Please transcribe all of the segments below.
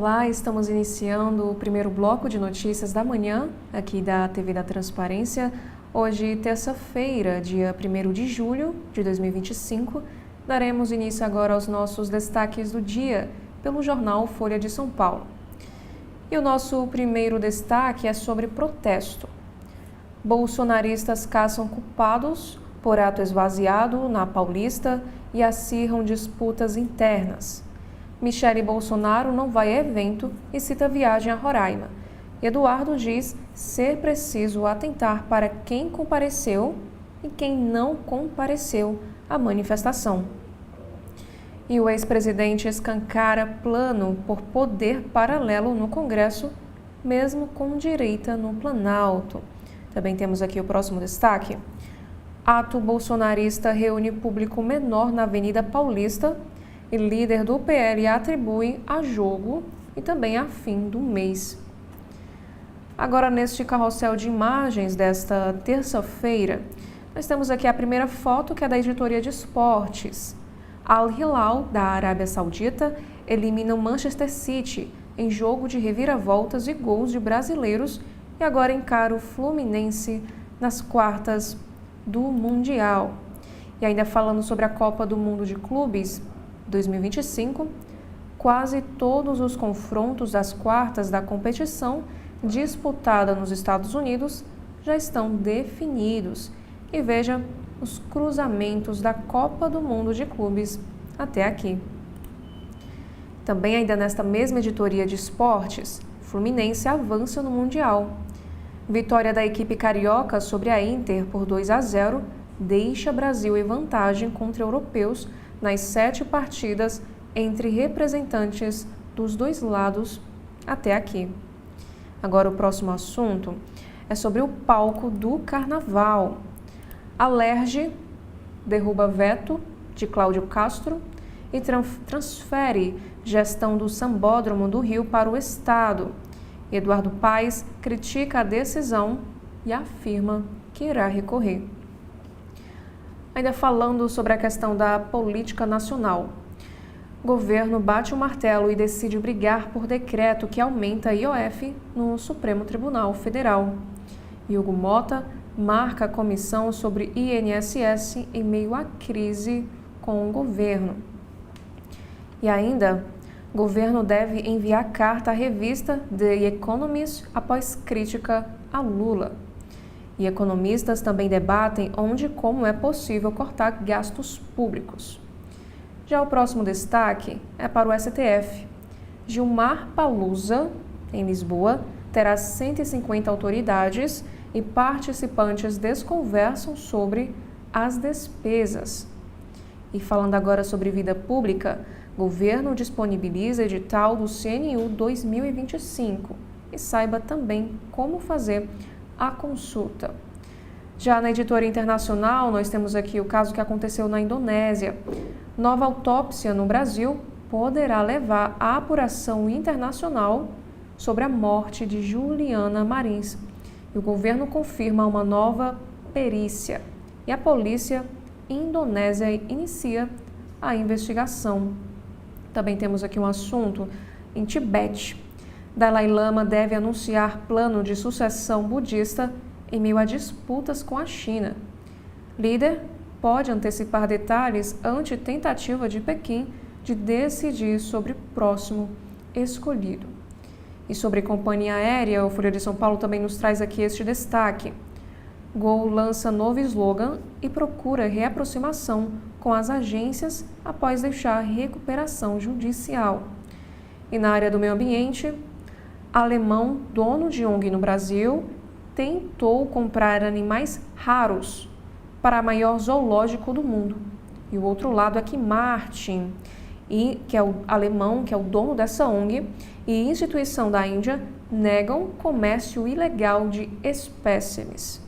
Olá, estamos iniciando o primeiro bloco de notícias da manhã aqui da TV da Transparência. Hoje, terça-feira, dia 1º de julho de 2025, daremos início agora aos nossos destaques do dia pelo jornal Folha de São Paulo. E o nosso primeiro destaque é sobre protesto. Bolsonaristas caçam culpados por ato esvaziado na Paulista e acirram disputas internas. Michele Bolsonaro não vai a evento e cita viagem a Roraima. Eduardo diz ser preciso atentar para quem compareceu e quem não compareceu à manifestação. E o ex-presidente escancara plano por poder paralelo no Congresso, mesmo com direita no Planalto. Também temos aqui o próximo destaque. Ato bolsonarista reúne público menor na Avenida Paulista e líder do PL atribui a jogo e também a fim do mês. Agora, neste carrossel de imagens desta terça-feira, nós temos aqui a primeira foto, que é da editoria de esportes. Al Hilal, da Arábia Saudita, elimina o Manchester City em jogo de reviravoltas e gols de brasileiros e agora encara o Fluminense nas quartas do Mundial. E ainda falando sobre a Copa do Mundo de Clubes 2025, quase todos os confrontos das quartas da competição disputada nos Estados Unidos já estão definidos. E veja os cruzamentos da Copa do Mundo de Clubes até aqui. Também ainda nesta mesma editoria de esportes, Fluminense avança no Mundial. Vitória da equipe carioca sobre a Inter por 2-0 deixa Brasil em vantagem contra europeus nas 7 partidas entre representantes dos dois lados até aqui. Agora o próximo assunto é sobre o palco do Carnaval. Alerj derruba veto de Cláudio Castro e transfere gestão do Sambódromo do Rio para o Estado. Eduardo Paes critica a decisão e afirma que irá recorrer. Ainda falando sobre a questão da política nacional. O governo bate o martelo e decide brigar por decreto que aumenta a IOF no Supremo Tribunal Federal. Hugo Mota marca a comissão sobre INSS em meio à crise com o governo. E ainda, o governo deve enviar carta à revista The Economist após crítica a Lula. E economistas também debatem onde e como é possível cortar gastos públicos. Já o próximo destaque é para o STF. Gilmar Palusa, em Lisboa, terá 150 autoridades e participantes desconversam sobre as despesas. E falando agora sobre vida pública, o governo disponibiliza edital do CNU 2025 e saiba também como fazer a consulta. Já na editoria internacional, nós temos aqui o caso que aconteceu na Indonésia. Nova autópsia no Brasil poderá levar à apuração internacional sobre a morte de Juliana Marins. E o governo confirma uma nova perícia. E a polícia indonésia inicia a investigação. Também temos aqui um assunto em Tibete. Dalai Lama deve anunciar plano de sucessão budista em meio a disputas com a China. Líder pode antecipar detalhes ante tentativa de Pequim de decidir sobre o próximo escolhido. E sobre companhia aérea, o Folha de São Paulo também nos traz aqui este destaque. Gol lança novo slogan e procura reaproximação com as agências após deixar recuperação judicial. E na área do meio ambiente, alemão, dono de ONG no Brasil, tentou comprar animais raros para o maior zoológico do mundo. E o outro lado é que Martin, que é o alemão, que é o dono dessa ONG, e instituição da Índia negam comércio ilegal de espécimes.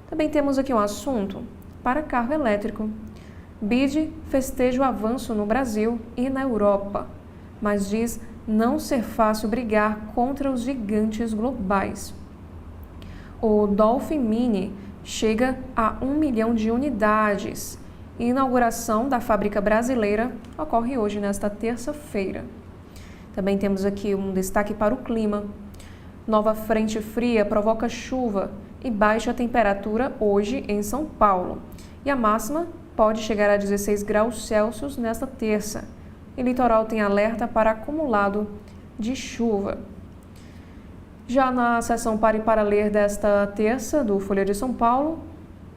Também temos aqui um assunto para carro elétrico. BID festeja o avanço no Brasil e na Europa, mas diz não ser fácil brigar contra os gigantes globais. O Dolphin Mini chega a 1 milhão de unidades. E a inauguração da fábrica brasileira ocorre hoje, nesta terça-feira. Também temos aqui um destaque para o clima. Nova frente fria provoca chuva e baixa temperatura hoje em São Paulo. E a máxima pode chegar a 16 graus Celsius nesta terça. E litoral tem alerta para acumulado de chuva. Já na seção Pare para Ler desta terça do Folha de São Paulo,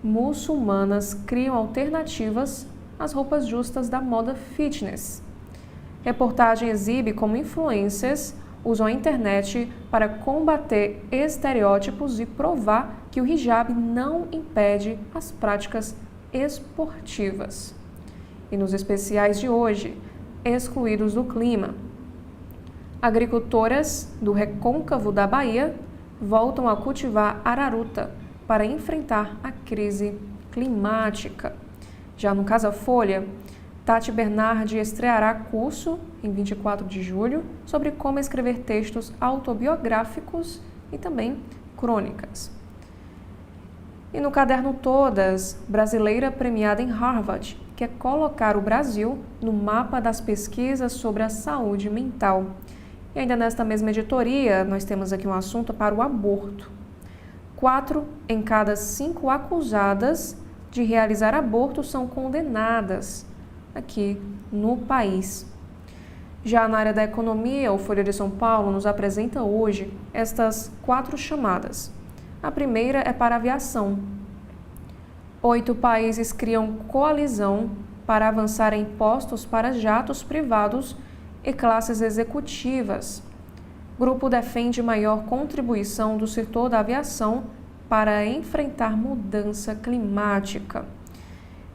muçulmanas criam alternativas às roupas justas da moda fitness. Reportagem exibe como influencers usam a internet para combater estereótipos e provar que o hijab não impede as práticas esportivas. E nos especiais de hoje, excluídos do clima. Agricultoras do recôncavo da Bahia voltam a cultivar araruta para enfrentar a crise climática. Já no Casa Folha, Tati Bernardi estreará curso em 24 de julho sobre como escrever textos autobiográficos e também crônicas. E no caderno Todas, brasileira premiada em Harvard quer colocar o Brasil no mapa das pesquisas sobre a saúde mental. E ainda nesta mesma editoria, nós temos aqui um assunto para o aborto. 4 em cada 5 acusadas de realizar aborto são condenadas aqui no país. Já na área da economia, o Folha de São Paulo nos apresenta hoje estas 4 chamadas. A primeira é para a aviação. 8 países criam coalizão para avançar em impostos para jatos privados e classes executivas. Grupo defende maior contribuição do setor da aviação para enfrentar mudança climática.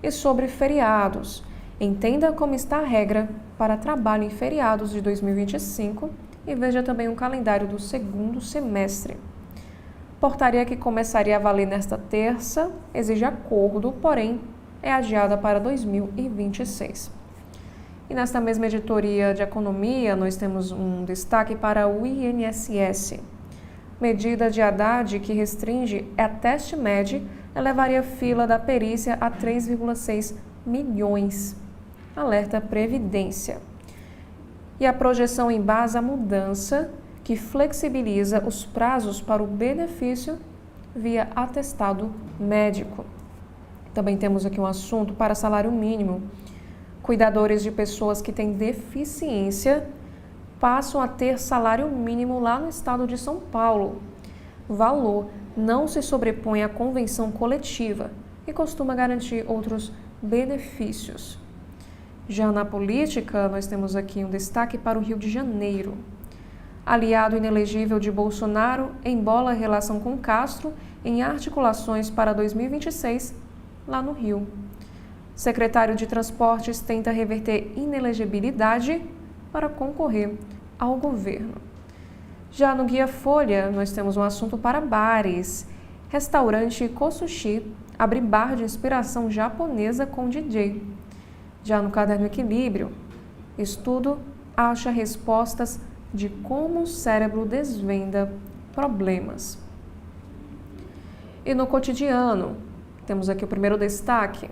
E sobre feriados, entenda como está a regra para trabalho em feriados de 2025 e veja também um calendário do segundo semestre. Portaria que começaria a valer nesta terça exige acordo, porém é adiada para 2026. E nesta mesma editoria de economia, nós temos um destaque para o INSS. Medida de Haddad que restringe a TestMed elevaria a fila da perícia a 3,6 milhões. Alerta Previdência. E a projeção embasa a mudança que flexibiliza os prazos para o benefício via atestado médico. Também temos aqui um assunto para salário mínimo. Cuidadores de pessoas que têm deficiência passam a ter salário mínimo lá no estado de São Paulo. O valor não se sobrepõe à convenção coletiva e costuma garantir outros benefícios. Já na política, nós temos aqui um destaque para o Rio de Janeiro. Aliado inelegível de Bolsonaro embola a relação com Castro em articulações para 2026 lá no Rio. Secretário de Transportes tenta reverter inelegibilidade para concorrer ao governo. Já no Guia Folha, nós temos um assunto para bares. Restaurante Kosushi abre bar de inspiração japonesa com DJ. Já no Caderno Equilíbrio, estudo acha respostas de como o cérebro desvenda problemas. E no Cotidiano, temos aqui o primeiro destaque.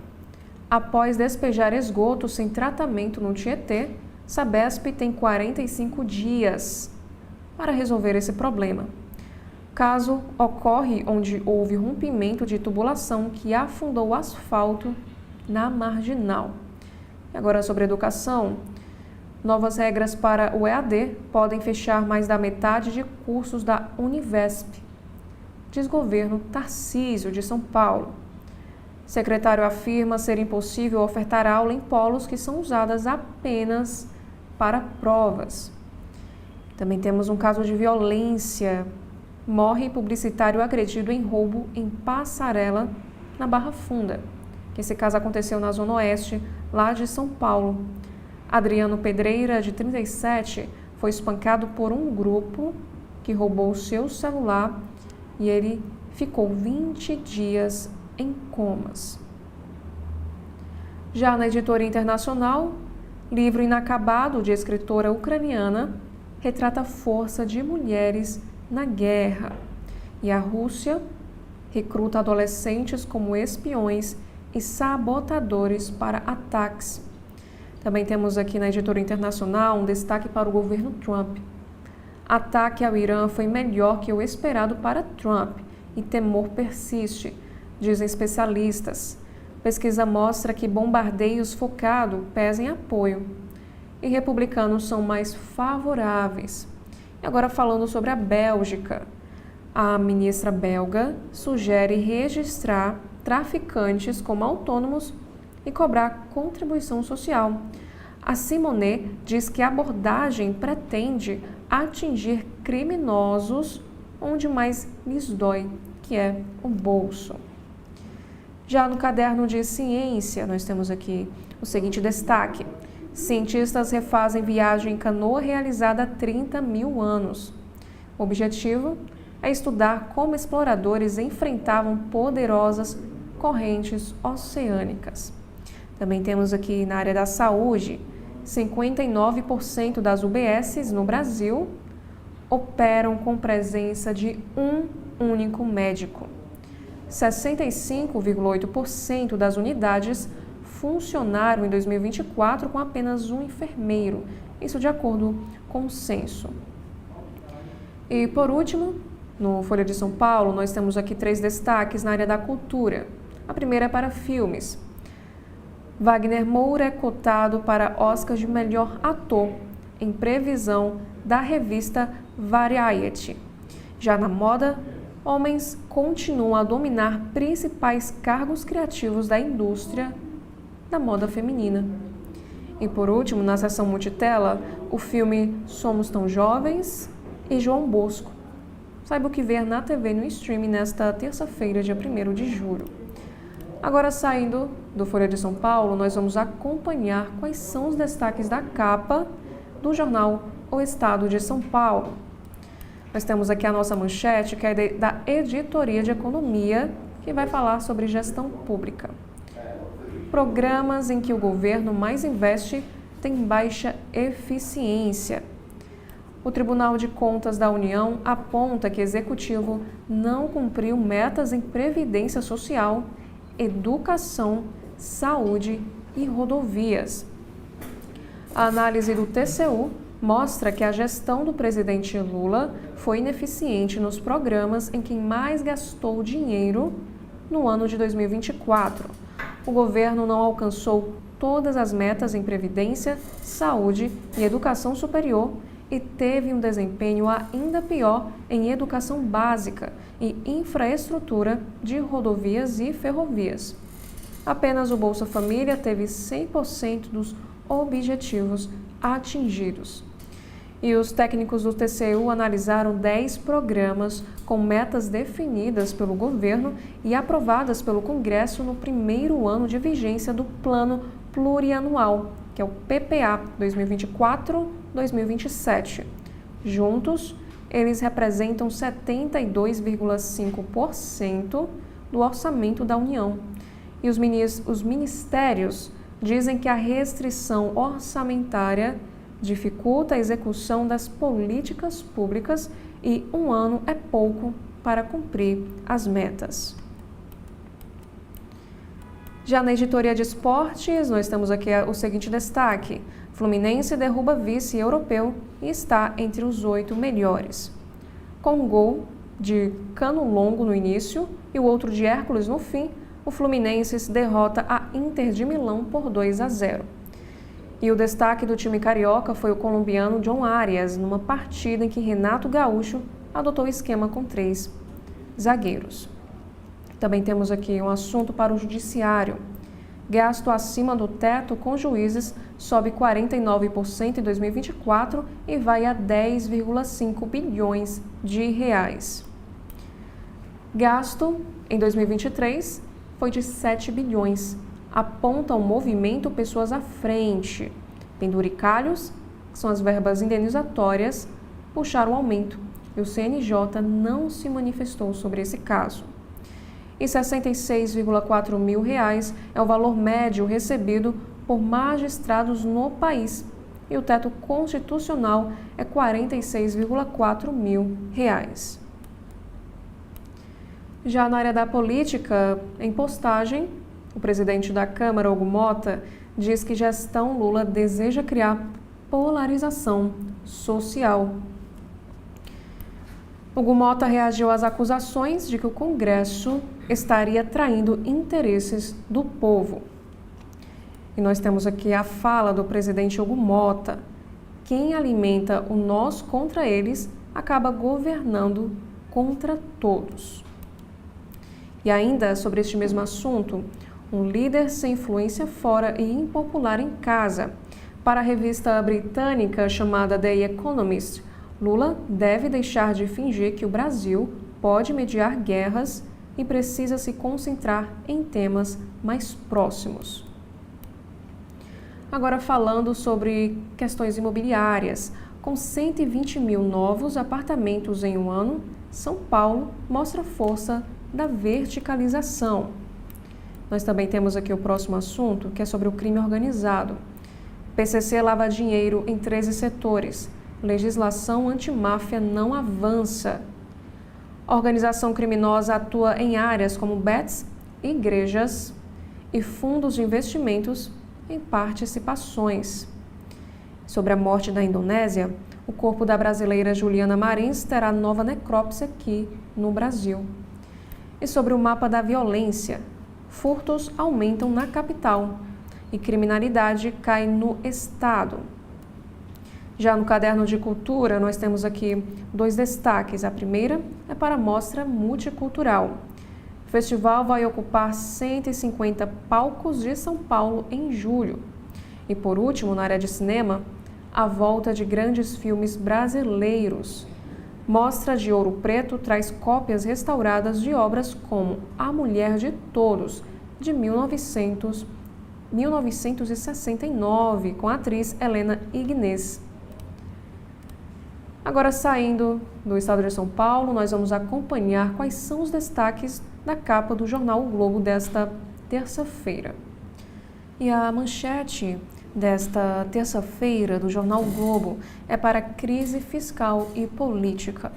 Após despejar esgoto sem tratamento no Tietê, Sabesp tem 45 dias para resolver esse problema. Caso ocorre onde houve rompimento de tubulação que afundou o asfalto na marginal. E agora sobre educação. Novas regras para o EAD podem fechar mais da metade de cursos da Univesp. Diz governo Tarcísio de São Paulo. Secretário afirma ser impossível ofertar aula em polos que são usadas apenas para provas. Também temos um caso de violência. Morre publicitário agredido em roubo em passarela na Barra Funda. Esse caso aconteceu na Zona Oeste, lá de São Paulo. Adriano Pedreira, de 37, foi espancado por um grupo que roubou o seu celular e ele ficou 20 dias em comas. Já na editoria internacional, livro inacabado de escritora ucraniana retrata a força de mulheres na guerra. E a Rússia recruta adolescentes como espiões e sabotadores para ataques. Também temos aqui na editora internacional um destaque para o governo Trump. Ataque ao Irã foi melhor que o esperado para Trump e temor persiste, dizem especialistas. Pesquisa mostra que bombardeios focados pesam em apoio e republicanos são mais favoráveis. E agora falando sobre a Bélgica. A ministra belga sugere registrar traficantes como autônomos e cobrar contribuição social. A Simonet diz que a abordagem pretende atingir criminosos onde mais lhes dói, que é o bolso. Já no caderno de ciência, nós temos aqui o seguinte destaque. Cientistas refazem viagem em canoa realizada há 30 mil anos. O objetivo é estudar como exploradores enfrentavam poderosas correntes oceânicas. Também temos aqui na área da saúde, 59% das UBSs no Brasil operam com presença de um único médico. 65,8% das unidades funcionaram em 2024 com apenas um enfermeiro, isso de acordo com o censo. E por último, no Folha de São Paulo, nós temos aqui 3 destaques na área da cultura. A primeira é para filmes. Wagner Moura é cotado para Oscar de melhor ator, em previsão da revista Variety. Já na moda, homens continuam a dominar principais cargos criativos da indústria da moda feminina. E por último, na seção multitela, o filme Somos Tão Jovens e João Bosco. Saiba o que ver na TV no streaming nesta terça-feira, dia 1º de julho. Agora, saindo do Folha de São Paulo, nós vamos acompanhar quais são os destaques da capa do jornal O Estado de São Paulo. Nós temos aqui a nossa manchete, que é da Editoria de Economia, que vai falar sobre gestão pública. Programas em que o governo mais investe têm baixa eficiência. O Tribunal de Contas da União aponta que o Executivo não cumpriu metas em previdência social, educação, saúde e rodovias. A análise do TCU mostra que a gestão do presidente Lula foi ineficiente nos programas em que mais gastou dinheiro no ano de 2024. O governo não alcançou todas as metas em previdência, saúde e educação superior e teve um desempenho ainda pior em educação básica e infraestrutura de rodovias e ferrovias. Apenas o Bolsa Família teve 100% dos objetivos atingidos. E os técnicos do TCU analisaram 10 programas com metas definidas pelo governo e aprovadas pelo Congresso no primeiro ano de vigência do Plano Plurianual, que é o PPA 2024-2027. Juntos, eles representam 72,5% do orçamento da União. E os ministérios dizem que a restrição orçamentária dificulta a execução das políticas públicas e um ano é pouco para cumprir as metas. Já na editoria de esportes, nós temos aqui o seguinte destaque. Fluminense derruba vice europeu e está entre os 8 melhores. Com um gol de Cano Longo no início e o outro de Hércules no fim, o Fluminense derrota a Inter de Milão por 2-0. E o destaque do time carioca foi o colombiano John Arias, numa partida em que Renato Gaúcho adotou o esquema com 3 zagueiros. Também temos aqui um assunto para o judiciário. Gasto acima do teto com juízes sobe 49% em 2024 e vai a 10,5 bilhões de reais. Gasto em 2023 foi de 7 bilhões. Aponta o movimento Pessoas à Frente. Penduricalhos, que são as verbas indenizatórias, puxaram o aumento e o CNJ não se manifestou sobre esse caso. E R$ 66,4 mil é o valor médio recebido por magistrados no país. E o teto constitucional é R$ 46,4 mil. Já na área da política, em postagem, o presidente da Câmara, Hugo Mota, diz que gestão Lula deseja criar polarização social. Hugo Mota reagiu às acusações de que o Congresso estaria traindo interesses do povo. E nós temos aqui a fala do presidente Hugo Mota. Quem alimenta o nós contra eles acaba governando contra todos. E ainda sobre este mesmo assunto, um líder sem influência fora e impopular em casa. Para a revista britânica chamada The Economist, Lula deve deixar de fingir que o Brasil pode mediar guerras e precisa se concentrar em temas mais próximos. Agora falando sobre questões imobiliárias. Com 120 mil novos apartamentos em um ano, São Paulo mostra força da verticalização. Nós também temos aqui o próximo assunto, que é sobre o crime organizado. PCC lava dinheiro em 13 setores. Legislação antimáfia não avança. Organização criminosa atua em áreas como bets, igrejas e fundos de investimentos em participações. Sobre a morte da Indonésia, o corpo da brasileira Juliana Marins terá nova necrópsia aqui no Brasil. E sobre o mapa da violência, furtos aumentam na capital e criminalidade cai no estado. Já no caderno de cultura, nós temos aqui 2 destaques. A primeira é para a mostra multicultural. O festival vai ocupar 150 palcos de São Paulo em julho. E por último, na área de cinema, a volta de grandes filmes brasileiros. Mostra de Ouro Preto traz cópias restauradas de obras como A Mulher de Todos, de 1969, com a atriz Helena Ignez. Agora, saindo do estado de São Paulo, nós vamos acompanhar quais são os destaques da capa do jornal O Globo desta terça-feira. E a manchete desta terça-feira do jornal O Globo é para crise fiscal e política.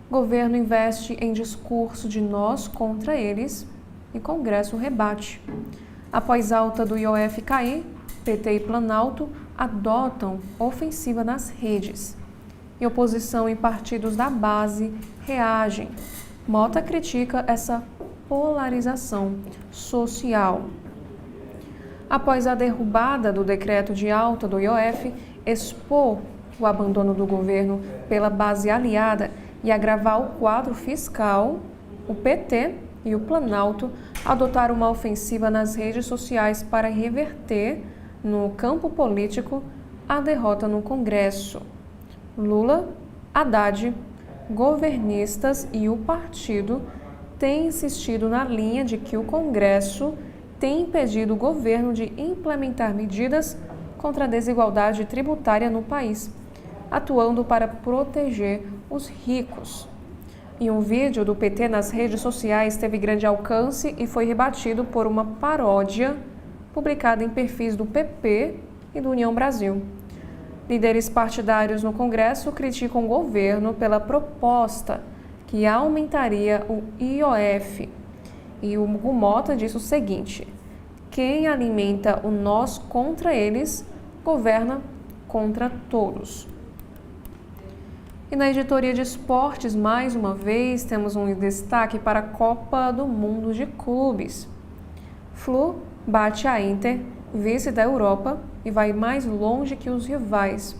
Governo investe em discurso de nós contra eles e Congresso rebate. Após alta do IOF cair, PT e Planalto adotam ofensiva nas redes. E oposição em partidos da base reagem. Mota critica essa polarização social. Após a derrubada do decreto de alta do IOF, expor o abandono do governo pela base aliada e agravar o quadro fiscal, o PT e o Planalto adotaram uma ofensiva nas redes sociais para reverter, no campo político, a derrota no Congresso. Lula, Haddad, governistas e o partido têm insistido na linha de que o Congresso tem impedido o governo de implementar medidas contra a desigualdade tributária no país, atuando para proteger os ricos. E um vídeo do PT nas redes sociais teve grande alcance e foi rebatido por uma paródia publicada em perfis do PP e do União Brasil. Líderes partidários no Congresso criticam o governo pela proposta que aumentaria o IOF. E o Hugo Mota disse o seguinte: quem alimenta o nós contra eles, governa contra todos. E na editoria de esportes, mais uma vez, temos um destaque para a Copa do Mundo de Clubes. Flu bate a Inter, vice da Europa, e vai mais longe que os rivais.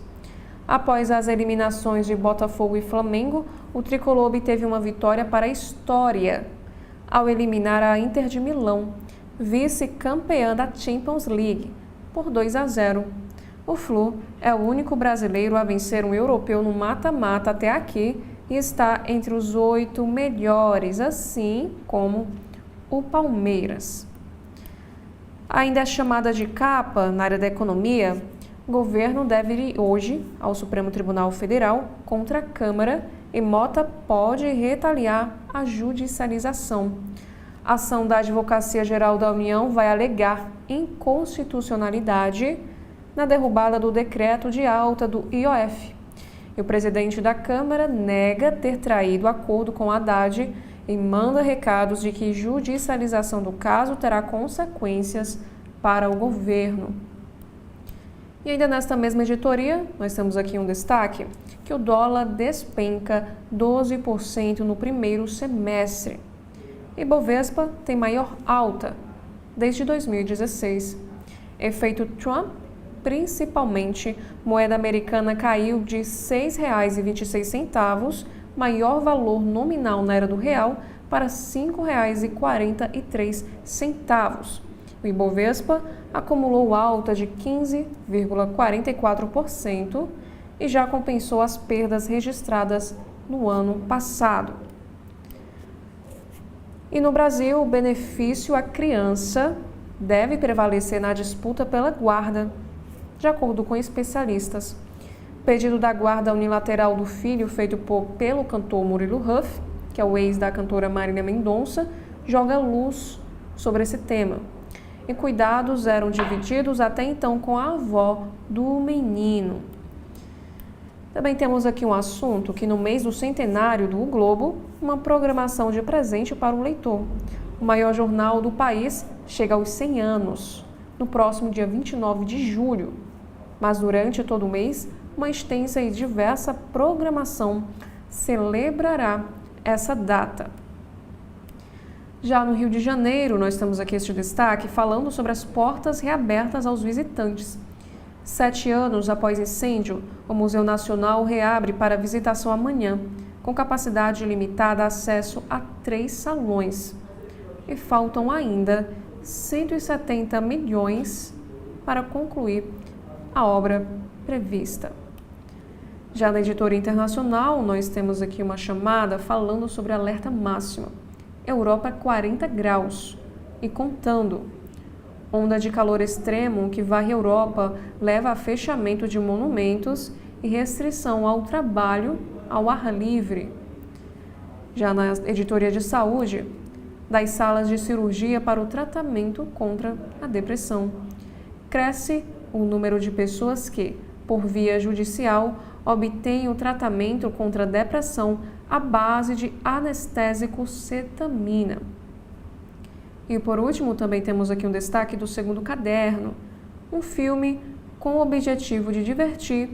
Após as eliminações de Botafogo e Flamengo, o tricolor obteve uma vitória para a história, ao eliminar a Inter de Milão, vice-campeã da Champions League, por 2-0. O Flu é o único brasileiro a vencer um europeu no mata-mata até aqui e está entre os 8 melhores, assim como o Palmeiras. Ainda é chamada de capa na área da economia, o governo deve ir hoje ao Supremo Tribunal Federal contra a Câmara e Mota pode retaliar a judicialização. A ação da Advocacia Geral da União vai alegar inconstitucionalidade na derrubada do decreto de alta do IOF. E o presidente da Câmara nega ter traído acordo com Haddad e manda recados de que judicialização do caso terá consequências para o governo. E ainda nesta mesma editoria, nós temos aqui um destaque, que o dólar despenca 12% no primeiro semestre. Ibovespa tem maior alta desde 2016. Efeito Trump, principalmente, moeda americana caiu de R$ 6,26, maior valor nominal na era do real, para R$ 5,43. O Ibovespa acumulou alta de 15,44% e já compensou as perdas registradas no ano passado. E no Brasil, o benefício à criança deve prevalecer na disputa pela guarda, de acordo com especialistas. Pedido da guarda unilateral do filho feito pelo cantor Murilo Huff, que é o ex da cantora Marília Mendonça, joga luz sobre esse tema. E cuidados eram divididos até então com a avó do menino. Também temos aqui um assunto que no mês do centenário do O Globo, uma programação de presente para o leitor. O maior jornal do país chega aos 100 anos, no próximo dia 29 de julho. Mas durante todo o mês, uma extensa e diversa programação celebrará essa data. Já no Rio de Janeiro, nós temos aqui este destaque falando sobre as portas reabertas aos visitantes. 7 anos após incêndio, o Museu Nacional reabre para visitação amanhã, com capacidade limitada acesso a 3 salões. E faltam ainda 170 milhões para concluir a obra prevista. Já na editoria internacional, nós temos aqui uma chamada falando sobre alerta máxima. Europa 40 graus e contando. Onda de calor extremo que varre a Europa leva a fechamento de monumentos e restrição ao trabalho ao ar livre. Já na editoria de saúde, das salas de cirurgia para o tratamento contra a depressão. Cresce o número de pessoas que, por via judicial, obtêm o tratamento contra a depressão à base de anestésico cetamina. E por último, também temos aqui um destaque do segundo caderno, um filme com o objetivo de divertir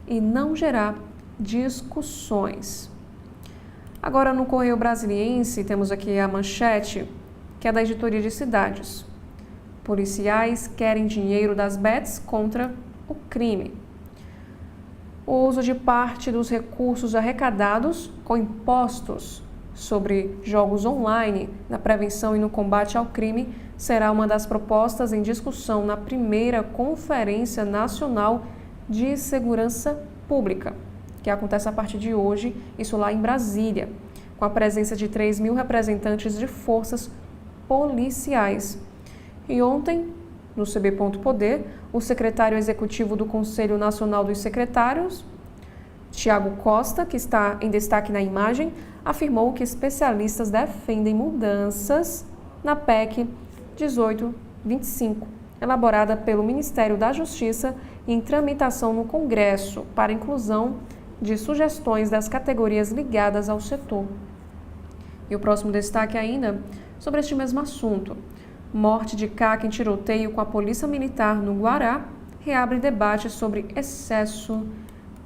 e não gerar discussões. Agora no Correio Brasiliense temos aqui a manchete, que é da editoria de cidades. Policiais querem dinheiro das bets contra o crime. O uso de parte dos recursos arrecadados com impostos sobre jogos online na prevenção e no combate ao crime será uma das propostas em discussão na primeira Conferência Nacional de Segurança Pública, que acontece a partir de hoje, isso lá em Brasília, com a presença de 3.000 representantes de forças policiais. E ontem, no CB Poder, o secretário executivo do Conselho Nacional dos Secretários, Tiago Costa, que está em destaque na imagem, afirmou que especialistas defendem mudanças na PEC 1825, elaborada pelo Ministério da Justiça e em tramitação no Congresso, para inclusão de sugestões das categorias ligadas ao setor. E o próximo destaque ainda sobre este mesmo assunto. Morte de CAC em tiroteio com a Polícia Militar no Guará reabre debate sobre excesso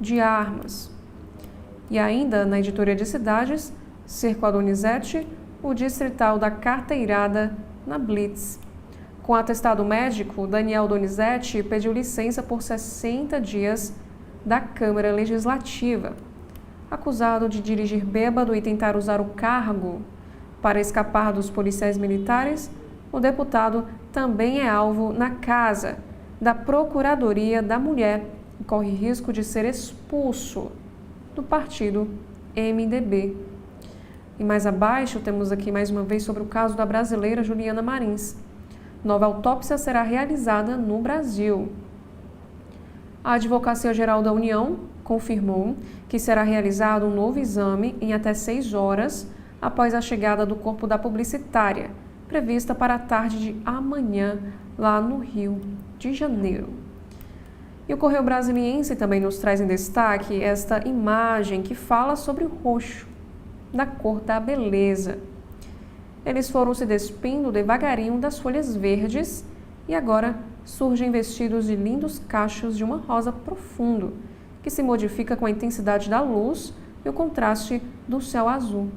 de armas. E ainda na editoria de cidades, cerco a Donizete, o distrital da carteirada na Blitz. Com atestado médico, Daniel Donizete pediu licença por 60 dias da Câmara Legislativa. Acusado de dirigir bêbado e tentar usar o cargo para escapar dos policiais militares, o deputado também é alvo na casa da Procuradoria da Mulher e corre risco de ser expulso do partido MDB. E mais abaixo temos aqui mais uma vez sobre o caso da brasileira Juliana Marins. Nova autópsia será realizada no Brasil. A Advocacia Geral da União confirmou que será realizado um novo exame em até 6 horas após a chegada do corpo da publicitária, prevista para a tarde de amanhã, lá no Rio de Janeiro. E o Correio Brasiliense também nos traz em destaque esta imagem que fala sobre o roxo, da cor da beleza. Eles foram se despindo devagarinho das folhas verdes e agora surgem vestidos de lindos cachos de uma rosa profundo, que se modifica com a intensidade da luz e o contraste do céu azul.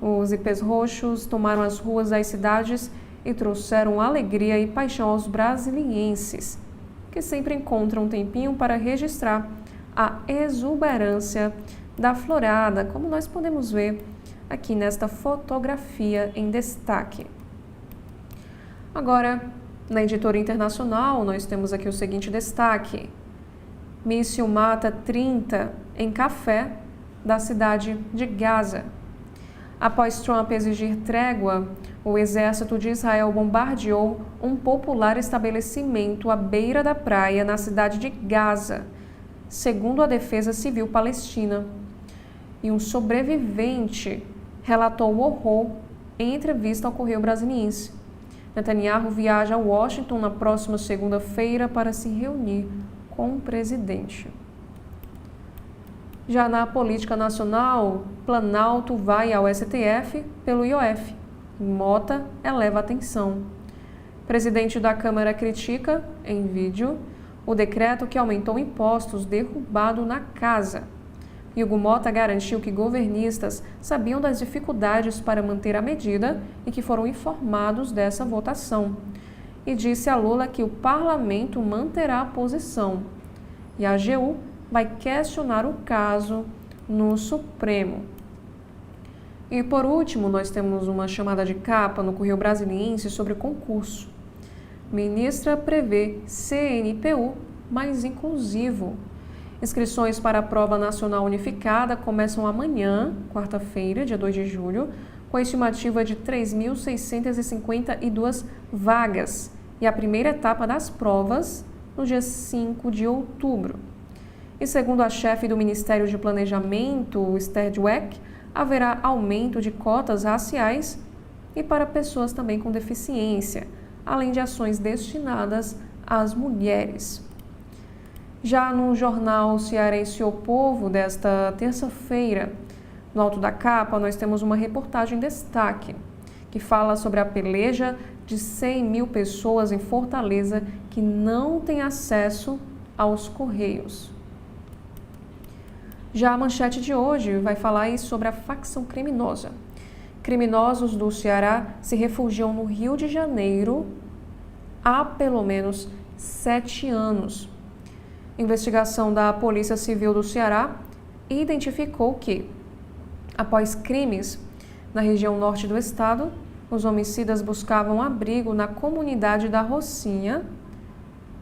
Os ipês roxos tomaram as ruas das cidades e trouxeram alegria e paixão aos brasilienses, que sempre encontram um tempinho para registrar a exuberância da florada, como nós podemos ver aqui nesta fotografia em destaque. Agora, na editora internacional, nós temos aqui o seguinte destaque: míssil mata 30 em café da cidade de Gaza. Após Trump exigir trégua, o exército de Israel bombardeou um popular estabelecimento à beira da praia na cidade de Gaza, segundo a Defesa Civil Palestina. E um sobrevivente relatou o horror em entrevista ao Correio Brasiliense. Netanyahu viaja a Washington na próxima segunda-feira para se reunir com o presidente. Já na política nacional, Planalto vai ao STF pelo IOF. Mota eleva a atenção. Presidente da Câmara critica, em vídeo, o decreto que aumentou impostos derrubado na casa. Hugo Mota garantiu que governistas sabiam das dificuldades para manter a medida e que foram informados dessa votação. E disse a Lula que o parlamento manterá a posição. E a AGU vai questionar o caso no Supremo. E por último, nós temos uma chamada de capa no Correio Brasiliense sobre concurso. Ministra prevê CNPU mais inclusivo. Inscrições para a Prova Nacional Unificada começam amanhã, quarta-feira, dia 2 de julho, com a estimativa de 3.652 vagas e a primeira etapa das provas no dia 5 de outubro. E segundo a chefe do Ministério de Planejamento, Esther Dweck, haverá aumento de cotas raciais e para pessoas também com deficiência, além de ações destinadas às mulheres. Já no jornal cearense O Povo, desta terça-feira, no alto da capa, nós temos uma reportagem em destaque, que fala sobre a peleja de 100 mil pessoas em Fortaleza que não têm acesso aos Correios. Já a manchete de hoje vai falar sobre a facção criminosa. Criminosos do Ceará se refugiam no Rio de Janeiro há pelo menos 7 anos. Investigação da Polícia Civil do Ceará identificou que, após crimes na região norte do estado, os homicidas buscavam abrigo na comunidade da Rocinha,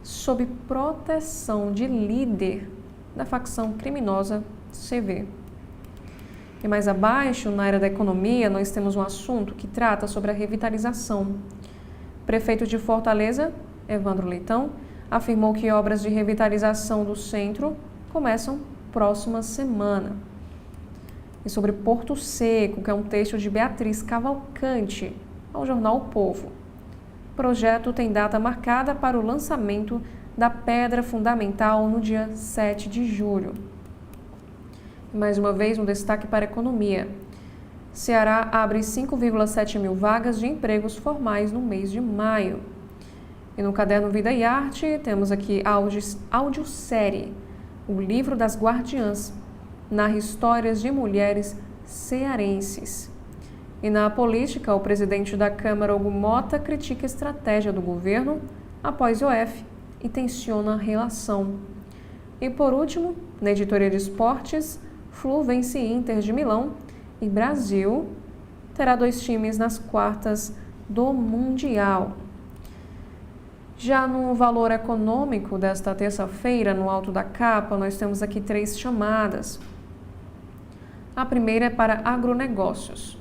sob proteção de líder da facção criminosa CV. E mais abaixo, na área da economia, nós temos um assunto que trata sobre a revitalização. Prefeito de Fortaleza, Evandro Leitão, afirmou que obras de revitalização do centro começam próxima semana. E sobre Porto Seco, que é um texto de Beatriz Cavalcante, ao jornal O Povo. O projeto tem data marcada para o lançamento da pedra fundamental no dia 7 de julho. E mais uma vez, um destaque para a economia. Ceará abre 5,7 mil vagas de empregos formais no mês de maio. E no caderno Vida e Arte, temos aqui a audiosérie, O Livro das Guardiãs, narra histórias de mulheres cearenses. E na política, o presidente da Câmara, Hugo Mota, critica a estratégia do governo após IOF e tensiona a relação. E por último, na editoria de esportes, Flu vence Inter de Milão e Brasil terá 2 times nas quartas do Mundial. Já no valor econômico desta terça-feira, no alto da capa, nós temos aqui 3 chamadas. A primeira é para agronegócios.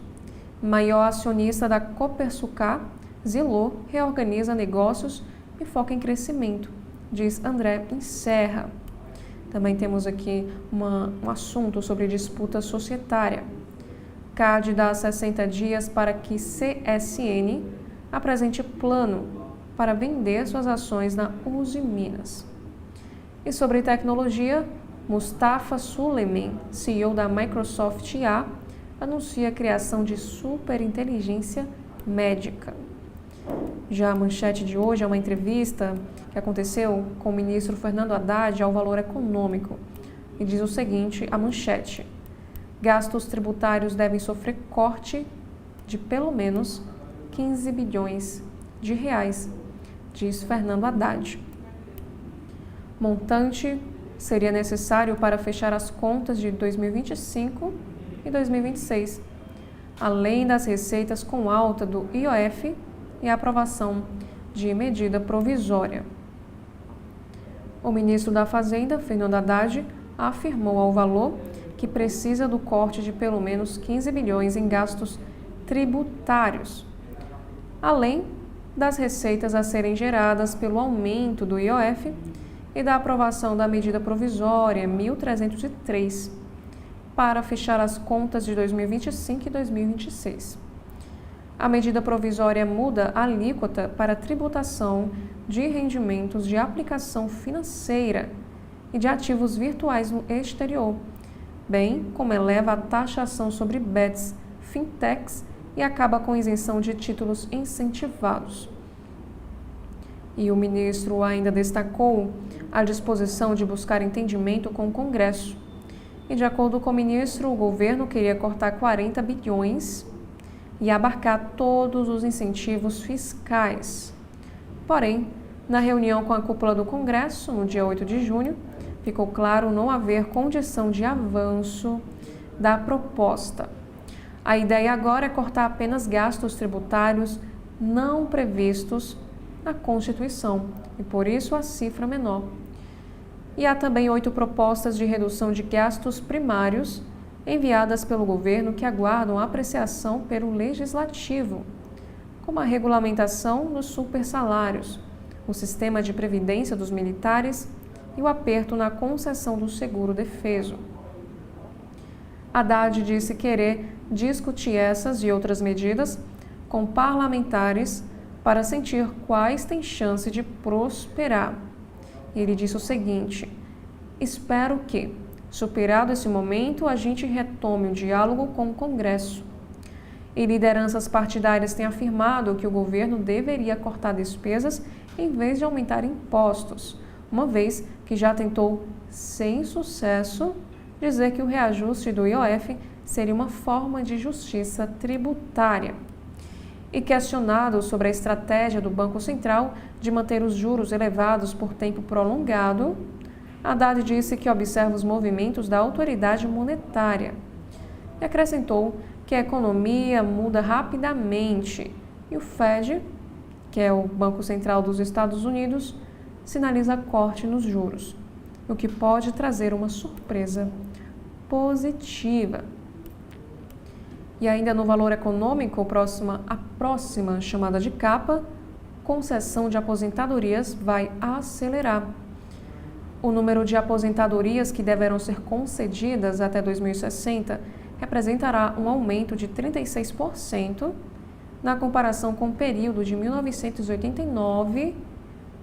Maior acionista da Copersucar, Zillow, reorganiza negócios e foca em crescimento, diz André Serra. Também temos aqui um assunto sobre disputa societária. CAD dá 60 dias para que CSN apresente plano para vender suas ações na Uzi Minas. E sobre tecnologia, Mustafa Suleyman, CEO da Microsoft IA, anuncia a criação de superinteligência médica. Já a manchete de hoje é uma entrevista que aconteceu com o ministro Fernando Haddad ao Valor Econômico. E diz o seguinte, a manchete: gastos tributários devem sofrer corte de pelo menos 15 bilhões de reais, diz Fernando Haddad. Montante seria necessário para fechar as contas de 2025 e 2026, além das receitas com alta do IOF e a aprovação de medida provisória. O ministro da Fazenda, Fernando Haddad, afirmou ao Valor que precisa do corte de pelo menos 15 bilhões em gastos tributários, além das receitas a serem geradas pelo aumento do IOF e da aprovação da medida provisória 1303 para fechar as contas de 2025 e 2026. A medida provisória muda a alíquota para tributação de rendimentos de aplicação financeira e de ativos virtuais no exterior, bem como eleva a taxação sobre bets, fintechs e acaba com isenção de títulos incentivados. E o ministro ainda destacou a disposição de buscar entendimento com o Congresso. E de acordo com o ministro, o governo queria cortar 40 bilhões e abarcar todos os incentivos fiscais. Porém, na reunião com a cúpula do Congresso, no dia 8 de junho, ficou claro não haver condição de avanço da proposta. A ideia agora é cortar apenas gastos tributários não previstos na Constituição, e por isso a cifra menor. E há também 8 propostas de redução de gastos primários enviadas pelo governo que aguardam apreciação pelo Legislativo, como a regulamentação dos supersalários, o sistema de previdência dos militares e o aperto na concessão do seguro-defeso. Haddad disse querer discutir essas e outras medidas com parlamentares para sentir quais têm chance de prosperar. Ele disse o seguinte: espero que, superado esse momento, a gente retome o diálogo com o Congresso. E lideranças partidárias têm afirmado que o governo deveria cortar despesas em vez de aumentar impostos, uma vez que já tentou, sem sucesso, dizer que o reajuste do IOF seria uma forma de justiça tributária. E questionado sobre a estratégia do Banco Central de manter os juros elevados por tempo prolongado, Haddad disse que observa os movimentos da autoridade monetária e acrescentou que a economia muda rapidamente e o Fed, que é o Banco Central dos Estados Unidos, sinaliza corte nos juros, o que pode trazer uma surpresa positiva. E ainda no Valor Econômico, a próxima chamada de capa, concessão de aposentadorias vai acelerar. O número de aposentadorias que deverão ser concedidas até 2060 representará um aumento de 36% na comparação com o período de 1989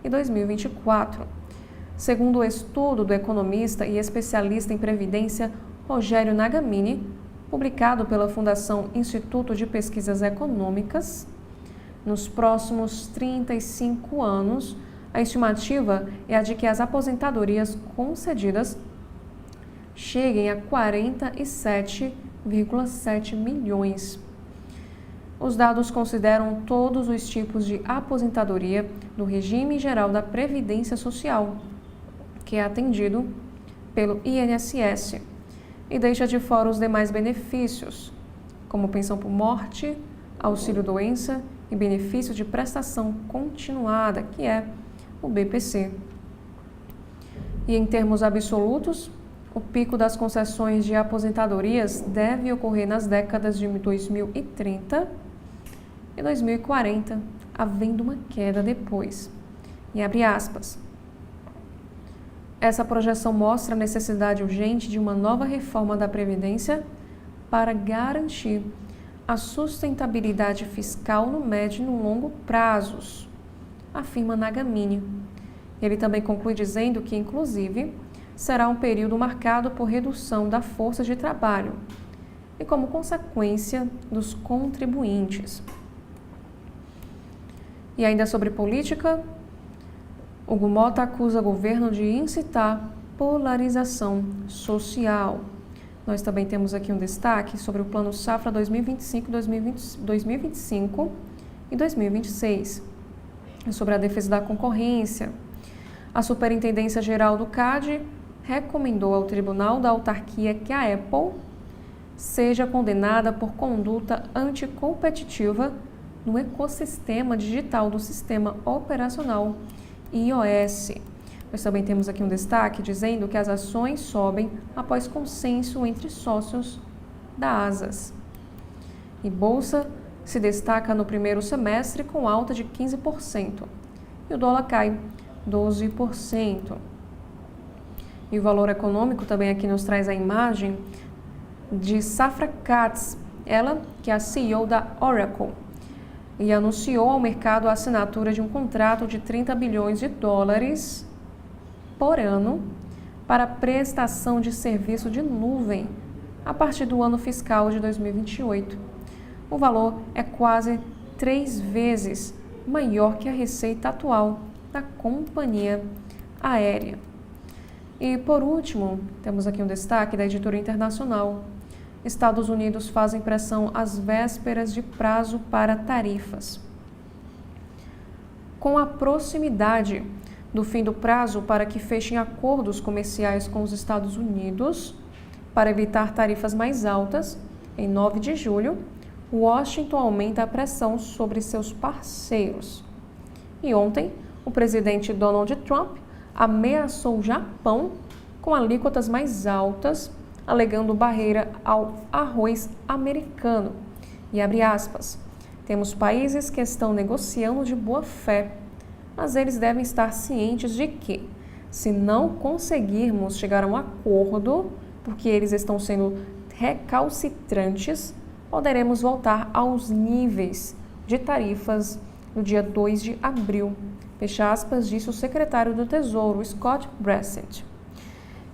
e 2024. Segundo o estudo do economista e especialista em previdência Rogério Nagamini, publicado pela Fundação Instituto de Pesquisas Econômicas, nos próximos 35 anos, a estimativa é a de que as aposentadorias concedidas cheguem a 47,7 milhões. Os dados consideram todos os tipos de aposentadoria do regime geral da Previdência Social, que é atendido pelo INSS, e deixa de fora os demais benefícios, como pensão por morte, auxílio-doença e benefício de prestação continuada, que é o BPC. E em termos absolutos, o pico das concessões de aposentadorias deve ocorrer nas décadas de 2030 e 2040, havendo uma queda depois. E abre aspas. Essa projeção mostra a necessidade urgente de uma nova reforma da Previdência para garantir a sustentabilidade fiscal no médio e no longo prazos, afirma Nagamini. Ele também conclui dizendo que, inclusive, será um período marcado por redução da força de trabalho e como consequência dos contribuintes. E ainda sobre política, Hugo Mota acusa o governo de incitar polarização social. Nós também temos aqui um destaque sobre o Plano Safra 2025 e 2026, sobre a defesa da concorrência. A Superintendência Geral do CAD recomendou ao Tribunal da Autarquia que a Apple seja condenada por conduta anticompetitiva no ecossistema digital do sistema operacional iOS. Nós também temos aqui um destaque dizendo que as ações sobem após consenso entre sócios da Asas. E Bolsa se destaca no primeiro semestre com alta de 15%. E o dólar cai 12%. E o Valor Econômico também aqui nos traz a imagem de Safra Catz, ela que é a CEO da Oracle, e anunciou ao mercado a assinatura de um contrato de 30 bilhões de dólares por ano para prestação de serviço de nuvem a partir do ano fiscal de 2028. O valor é quase 3 vezes maior que a receita atual da companhia aérea. E, por último, temos aqui um destaque da editoria internacional. Estados Unidos fazem pressão às vésperas de prazo para tarifas. Com a proximidade do fim do prazo para que fechem acordos comerciais com os Estados Unidos para evitar tarifas mais altas, em 9 de julho, Washington aumenta a pressão sobre seus parceiros. E ontem, o presidente Donald Trump ameaçou o Japão com alíquotas mais altas, alegando barreira ao arroz americano. E abre aspas, temos países que estão negociando de boa fé, mas eles devem estar cientes de que, se não conseguirmos chegar a um acordo, porque eles estão sendo recalcitrantes, poderemos voltar aos níveis de tarifas no dia 2 de abril. Fecha aspas, disse o secretário do Tesouro, Scott Bessent.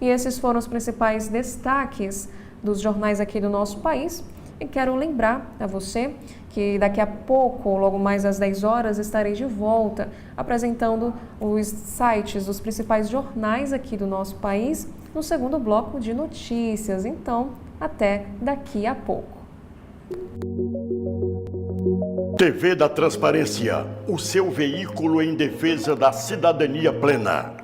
E esses foram os principais destaques dos jornais aqui do nosso país. E quero lembrar a você que daqui a pouco, logo mais às 10 horas, estarei de volta apresentando os sites dos principais jornais aqui do nosso país no segundo bloco de notícias. Então, até daqui a pouco. TV da Transparência, o seu veículo em defesa da cidadania plena.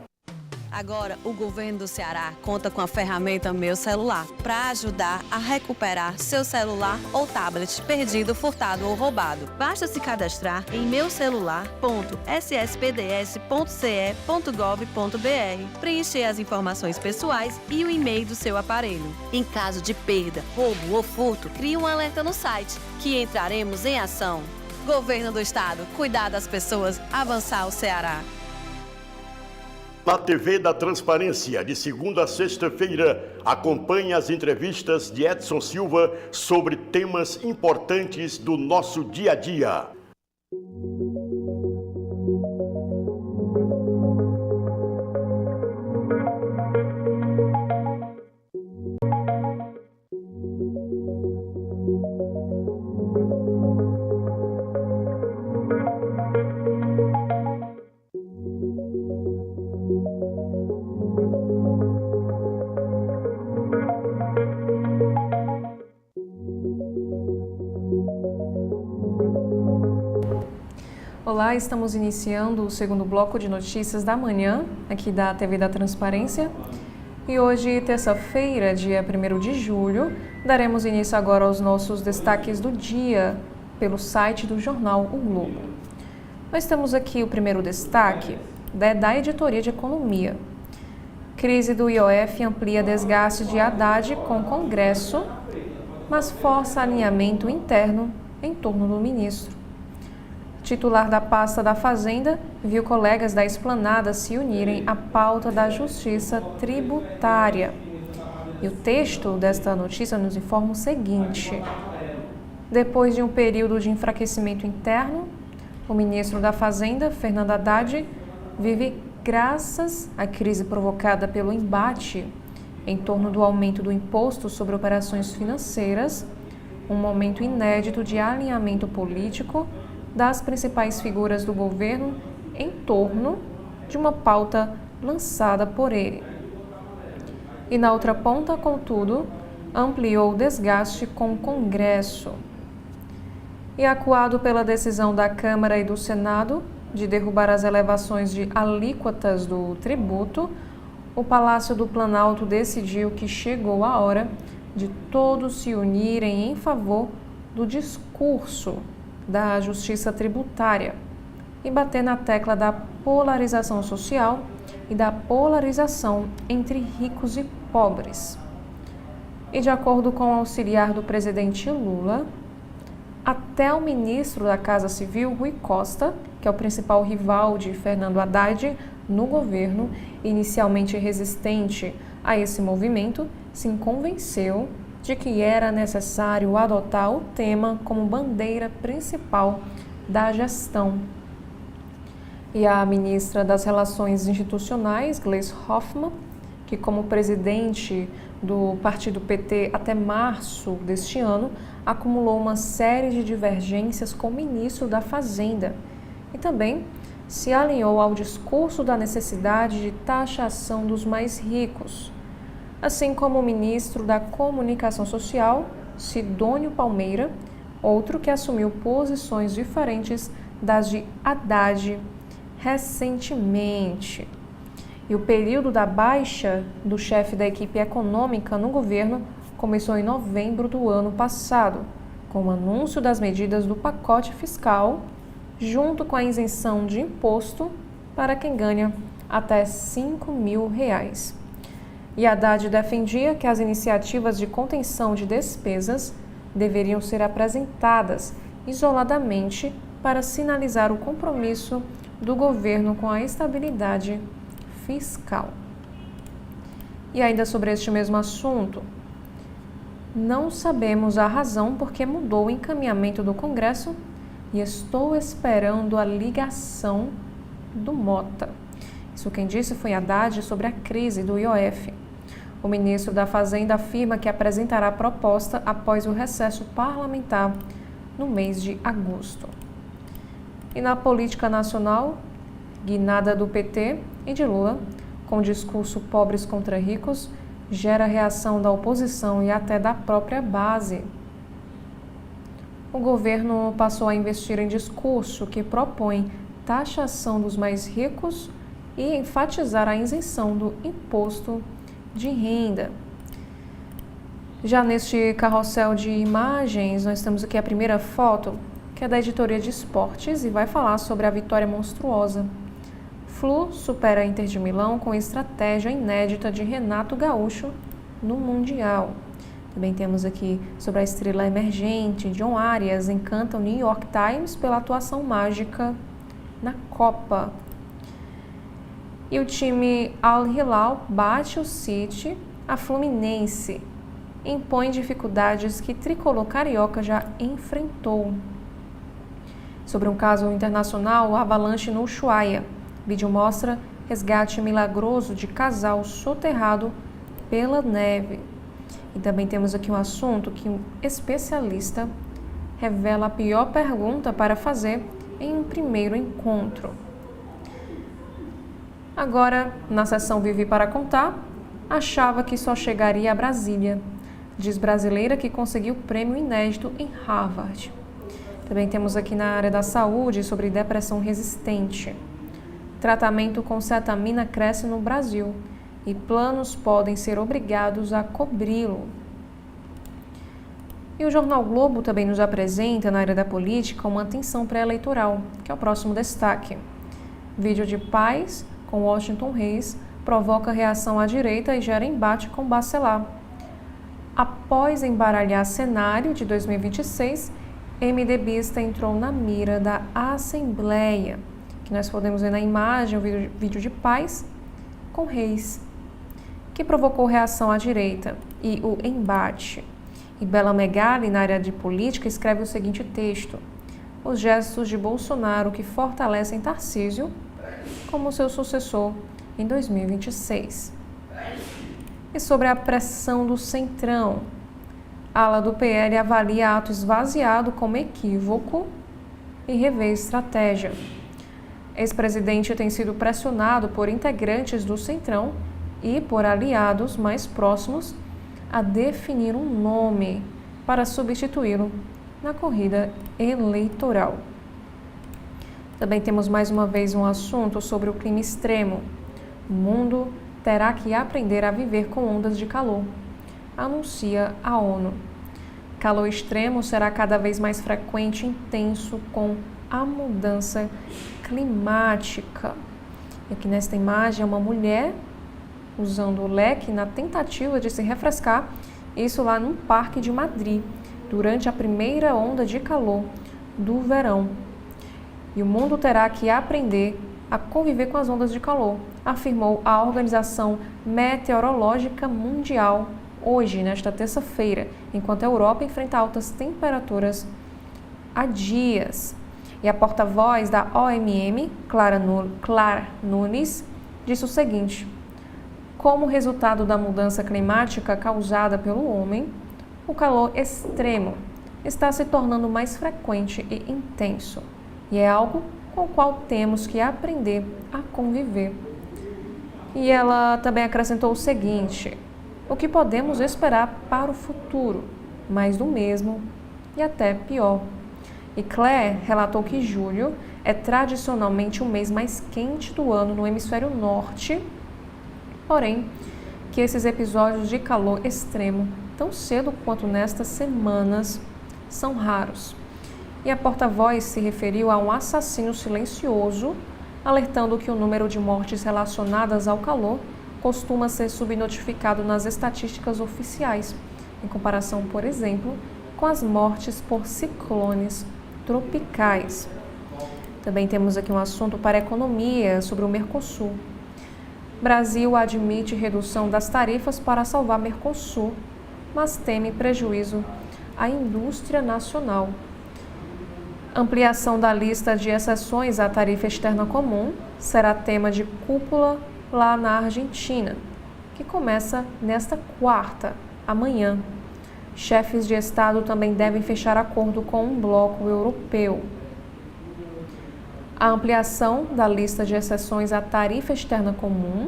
Agora, o governo do Ceará conta com a ferramenta Meu Celular para ajudar a recuperar seu celular ou tablet perdido, furtado ou roubado. Basta se cadastrar em meucelular.sspds.ce.gov.br, preencher as informações pessoais e o e-mail do seu aparelho. Em caso de perda, roubo ou furto, crie um alerta no site, que entraremos em ação. Governo do Estado, cuidar das pessoas, avançar o Ceará. Na TV da Transparência, de segunda a sexta-feira, acompanhe as entrevistas de Edson Silva sobre temas importantes do nosso dia a dia. Olá, estamos iniciando o segundo bloco de notícias da manhã, aqui da TV da Transparência. E hoje, terça-feira, dia 1º de julho, daremos início agora aos nossos destaques do dia pelo site do jornal O Globo. Nós temos aqui o primeiro destaque da editoria de Economia. Crise do IOF amplia desgaste de Haddad com o Congresso, mas força alinhamento interno em torno do ministro. Titular da pasta da Fazenda viu colegas da Esplanada se unirem à pauta da justiça tributária. E o texto desta notícia nos informa o seguinte: depois de um período de enfraquecimento interno, o ministro da Fazenda, Fernando Haddad, vive graças à crise provocada pelo embate em torno do aumento do imposto sobre operações financeiras, um momento inédito de alinhamento político das principais figuras do governo em torno de uma pauta lançada por ele. E na outra ponta, contudo, ampliou o desgaste com o Congresso. E acuado pela decisão da Câmara e do Senado de derrubar as elevações de alíquotas do tributo, o Palácio do Planalto decidiu que chegou a hora de todos se unirem em favor do discurso da justiça tributária e bater na tecla da polarização social e da polarização entre ricos e pobres. E de acordo com o auxiliar do presidente Lula, até o ministro da Casa Civil, Rui Costa, que é o principal rival de Fernando Haddad no governo, inicialmente resistente a esse movimento, se convenceu de que era necessário adotar o tema como bandeira principal da gestão. E a ministra das Relações Institucionais, Gleisi Hoffmann, que como presidente do partido PT até março deste ano, acumulou uma série de divergências com o ministro da Fazenda e também se alinhou ao discurso da necessidade de taxação dos mais ricos, assim como o ministro da Comunicação Social, Sidônio Palmeira, outro que assumiu posições diferentes das de Haddad recentemente. E o período da baixa do chefe da equipe econômica no governo começou em novembro do ano passado, com o anúncio das medidas do pacote fiscal, junto com a isenção de imposto para quem ganha até R$5.000. E Haddad defendia que as iniciativas de contenção de despesas deveriam ser apresentadas isoladamente para sinalizar o compromisso do governo com a estabilidade fiscal. E ainda sobre este mesmo assunto, não sabemos a razão por que mudou o encaminhamento do Congresso e estou esperando a ligação do Mota. Isso quem disse foi Haddad sobre a crise do IOF. O ministro da Fazenda afirma que apresentará a proposta após o recesso parlamentar no mês de agosto. E na política nacional, guinada do PT e de Lula, com o discurso pobres contra ricos, gera reação da oposição e até da própria base. O governo passou a investir em discurso que propõe taxação dos mais ricos e enfatizar a isenção do imposto de renda. Já neste carrossel de imagens, nós temos aqui a primeira foto, que é da editoria de esportes e vai falar sobre a vitória monstruosa. Flu supera a Inter de Milão com estratégia inédita de Renato Gaúcho no Mundial. Também temos aqui sobre a estrela emergente, John Arias encanta o New York Times pela atuação mágica na Copa. E o time Al Hilal bate o City, a Fluminense impõe dificuldades que tricolor carioca já enfrentou. Sobre um caso internacional, o avalanche no Ushuaia. Vídeo mostra resgate milagroso de casal soterrado pela neve. E também temos aqui um assunto que um especialista revela a pior pergunta para fazer em um primeiro encontro. Agora, na sessão Vivi para Contar, achava que só chegaria a Brasília, diz brasileira que conseguiu prêmio inédito em Harvard. Também temos aqui na área da saúde sobre depressão resistente. Tratamento com cetamina cresce no Brasil e planos podem ser obrigados a cobri-lo. E o Jornal Globo também nos apresenta, na área da política, uma tensão pré-eleitoral, que é o próximo destaque. Vídeo de Paz com Washington Reis provoca reação à direita e gera embate com Bacelar. Após embaralhar cenário de 2026, MDBista entrou na mira da Assembleia, que nós podemos ver na imagem o vídeo de Paz com Reis, que provocou reação à direita e o embate. E Bela Megali, na área de política, escreve o seguinte texto: os gestos de Bolsonaro que fortalecem Tarcísio como seu sucessor em 2026. E sobre a pressão do Centrão, a ala do PL avalia ato esvaziado como equívoco e rever estratégia. Ex-presidente tem sido pressionado por integrantes do Centrão e por aliados mais próximos a definir um nome para substituí-lo na corrida eleitoral. Também temos mais uma vez um assunto sobre o clima extremo. O mundo terá que aprender a viver com ondas de calor, anuncia a ONU. Calor extremo será cada vez mais frequente e intenso com a mudança climática. E aqui nesta imagem é uma mulher usando o leque na tentativa de se refrescar, isso lá num parque de Madrid, durante a primeira onda de calor do verão. E o mundo terá que aprender a conviver com as ondas de calor, afirmou a Organização Meteorológica Mundial hoje, nesta terça-feira, enquanto a Europa enfrenta altas temperaturas há dias. E a porta-voz da OMM, Clara Nunes, disse o seguinte: como resultado da mudança climática causada pelo homem, o calor extremo está se tornando mais frequente e intenso, e é algo com o qual temos que aprender a conviver. E ela também acrescentou o seguinte: o que podemos esperar para o futuro? Mais do mesmo e até pior. E Claire relatou que julho é tradicionalmente o mês mais quente do ano no hemisfério norte, porém, que esses episódios de calor extremo, tão cedo quanto nestas semanas, são raros. E a porta-voz se referiu a um assassino silencioso, alertando que o número de mortes relacionadas ao calor costuma ser subnotificado nas estatísticas oficiais, em comparação, por exemplo, com as mortes por ciclones tropicais. Também temos aqui um assunto para a economia sobre o Mercosul. Brasil admite redução das tarifas para salvar Mercosul, mas teme prejuízo à indústria nacional. Ampliação da lista de exceções à tarifa externa comum será tema de cúpula lá na Argentina, que começa nesta quarta, amanhã. Chefes de Estado também devem fechar acordo com um bloco europeu. A ampliação da lista de exceções à tarifa externa comum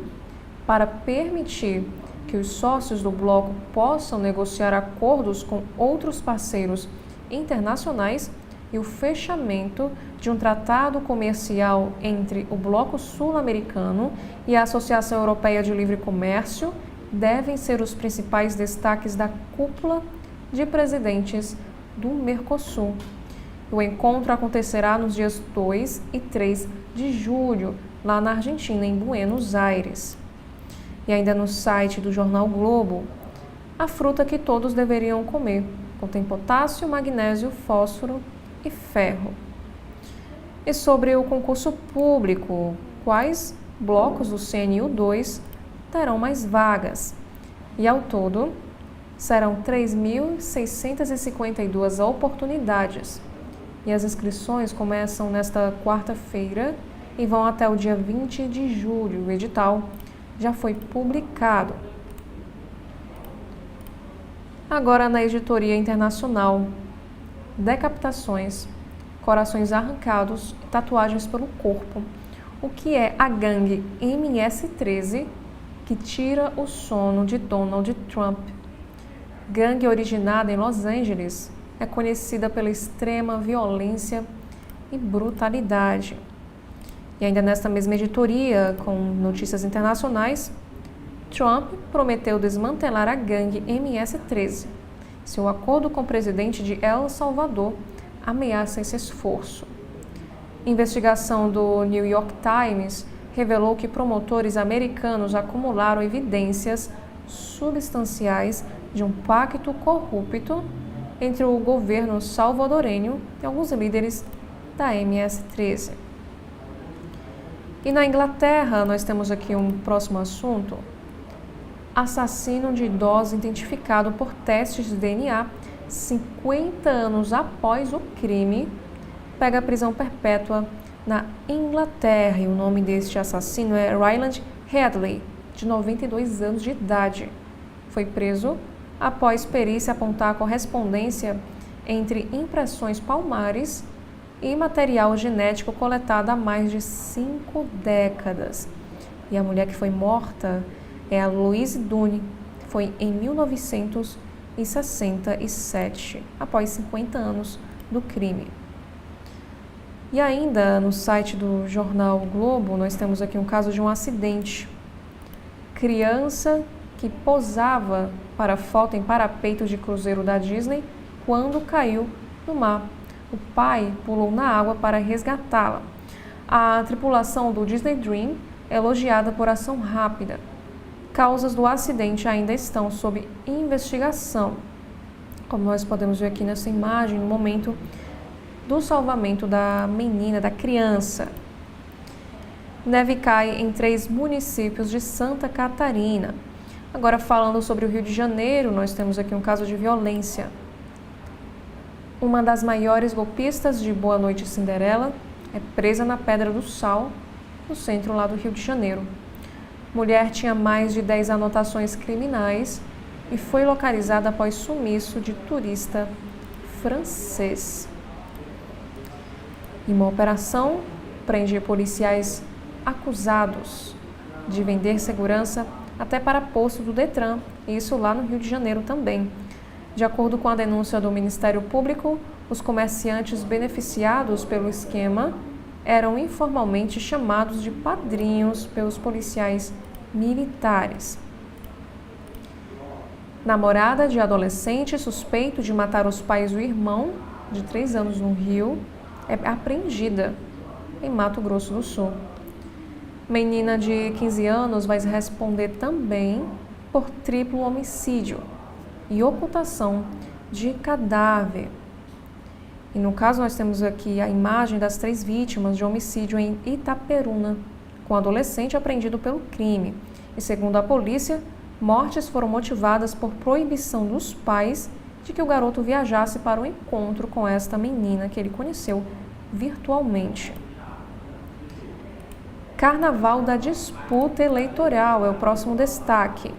para permitir que os sócios do bloco possam negociar acordos com outros parceiros internacionais e o fechamento de um tratado comercial entre o Bloco Sul-Americano e a Associação Europeia de Livre Comércio devem ser os principais destaques da cúpula de presidentes do Mercosul. O encontro acontecerá nos dias 2 e 3 de julho, lá na Argentina, em Buenos Aires. E ainda no site do jornal Globo, a fruta que todos deveriam comer contém potássio, magnésio, fósforo e ferro. E sobre o concurso público, quais blocos do CNU 2 terão mais vagas? E ao todo, serão 3.652 oportunidades. E as inscrições começam nesta quarta-feira e vão até o dia 20 de julho. O edital já foi publicado. Agora na editoria internacional, decapitações, corações arrancados e tatuagens pelo corpo. O que é a gangue MS-13 que tira o sono de Donald Trump? Gangue originada em Los Angeles, é conhecida pela extrema violência e brutalidade. E ainda nesta mesma editoria, com notícias internacionais, Trump prometeu desmantelar a gangue MS-13. Seu acordo com o presidente de El Salvador ameaça esse esforço. Investigação do New York Times revelou que promotores americanos acumularam evidências substanciais de um pacto corrupto entre o governo salvadorenho e alguns líderes da MS-13. E na Inglaterra, nós temos aqui um próximo assunto. Assassino de idosa identificado por testes de DNA 50 anos após o crime pega prisão perpétua na Inglaterra. E o nome deste assassino é Ryland Headley, de 92 anos de idade. Foi preso após perícia apontar a correspondência entre impressões palmares e material genético coletado há mais de 5 décadas. E a mulher que foi morta é a Louise Dunne, foi em 1967, após 50 anos do crime. E ainda no site do jornal o Globo, nós temos aqui um caso de um acidente. Criança que posava para foto em parapeito de cruzeiro da Disney quando caiu no mar. O pai pulou na água para resgatá-la. A tripulação do Disney Dream é elogiada por ação rápida. Causas do acidente ainda estão sob investigação. Como nós podemos ver aqui nessa imagem, no momento do salvamento da menina, da criança. Neve cai em 3 municípios de Santa Catarina. Agora, falando sobre o Rio de Janeiro, nós temos aqui um caso de violência. Uma das maiores golpistas de Boa Noite Cinderela é presa na Pedra do Sal, no centro lá do Rio de Janeiro. Mulher tinha mais de 10 anotações criminais e foi localizada após sumiço de turista francês. Em uma operação, prende policiais acusados de vender segurança até para posto do Detran, isso lá no Rio de Janeiro também. De acordo com a denúncia do Ministério Público, os comerciantes beneficiados pelo esquema eram informalmente chamados de padrinhos pelos policiais militares. Namorada de adolescente suspeito de matar os pais do irmão, de 3 anos no Rio, é apreendida em Mato Grosso do Sul. Menina de 15 anos vai responder também por triplo homicídio e ocultação de cadáver. E no caso nós temos aqui a imagem das 3 vítimas de homicídio em Itaperuna, com adolescente apreendido pelo crime. E segundo a polícia, mortes foram motivadas por proibição dos pais de que o garoto viajasse para o encontro com esta menina que ele conheceu virtualmente. Carnaval da disputa eleitoral é o próximo destaque.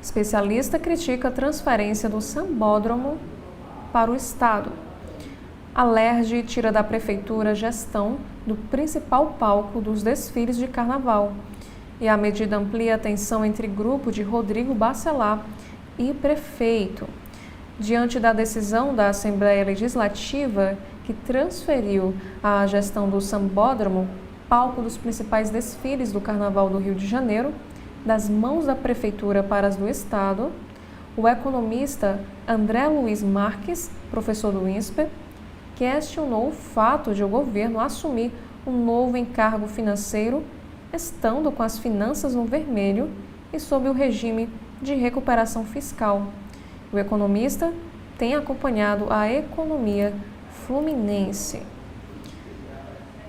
Especialista critica a transferência do sambódromo para o Estado. A LERJ tira da Prefeitura a gestão do principal palco dos desfiles de carnaval. E a medida amplia a tensão entre grupo de Rodrigo Bacelar e prefeito. Diante da decisão da Assembleia Legislativa, que transferiu a gestão do sambódromo, palco dos principais desfiles do Carnaval do Rio de Janeiro, das mãos da Prefeitura para as do Estado, o economista André Luiz Marques, professor do INSPER, questionou o fato de o governo assumir um novo encargo financeiro, estando com as finanças no vermelho e sob o regime de recuperação fiscal. O economista tem acompanhado a economia fluminense.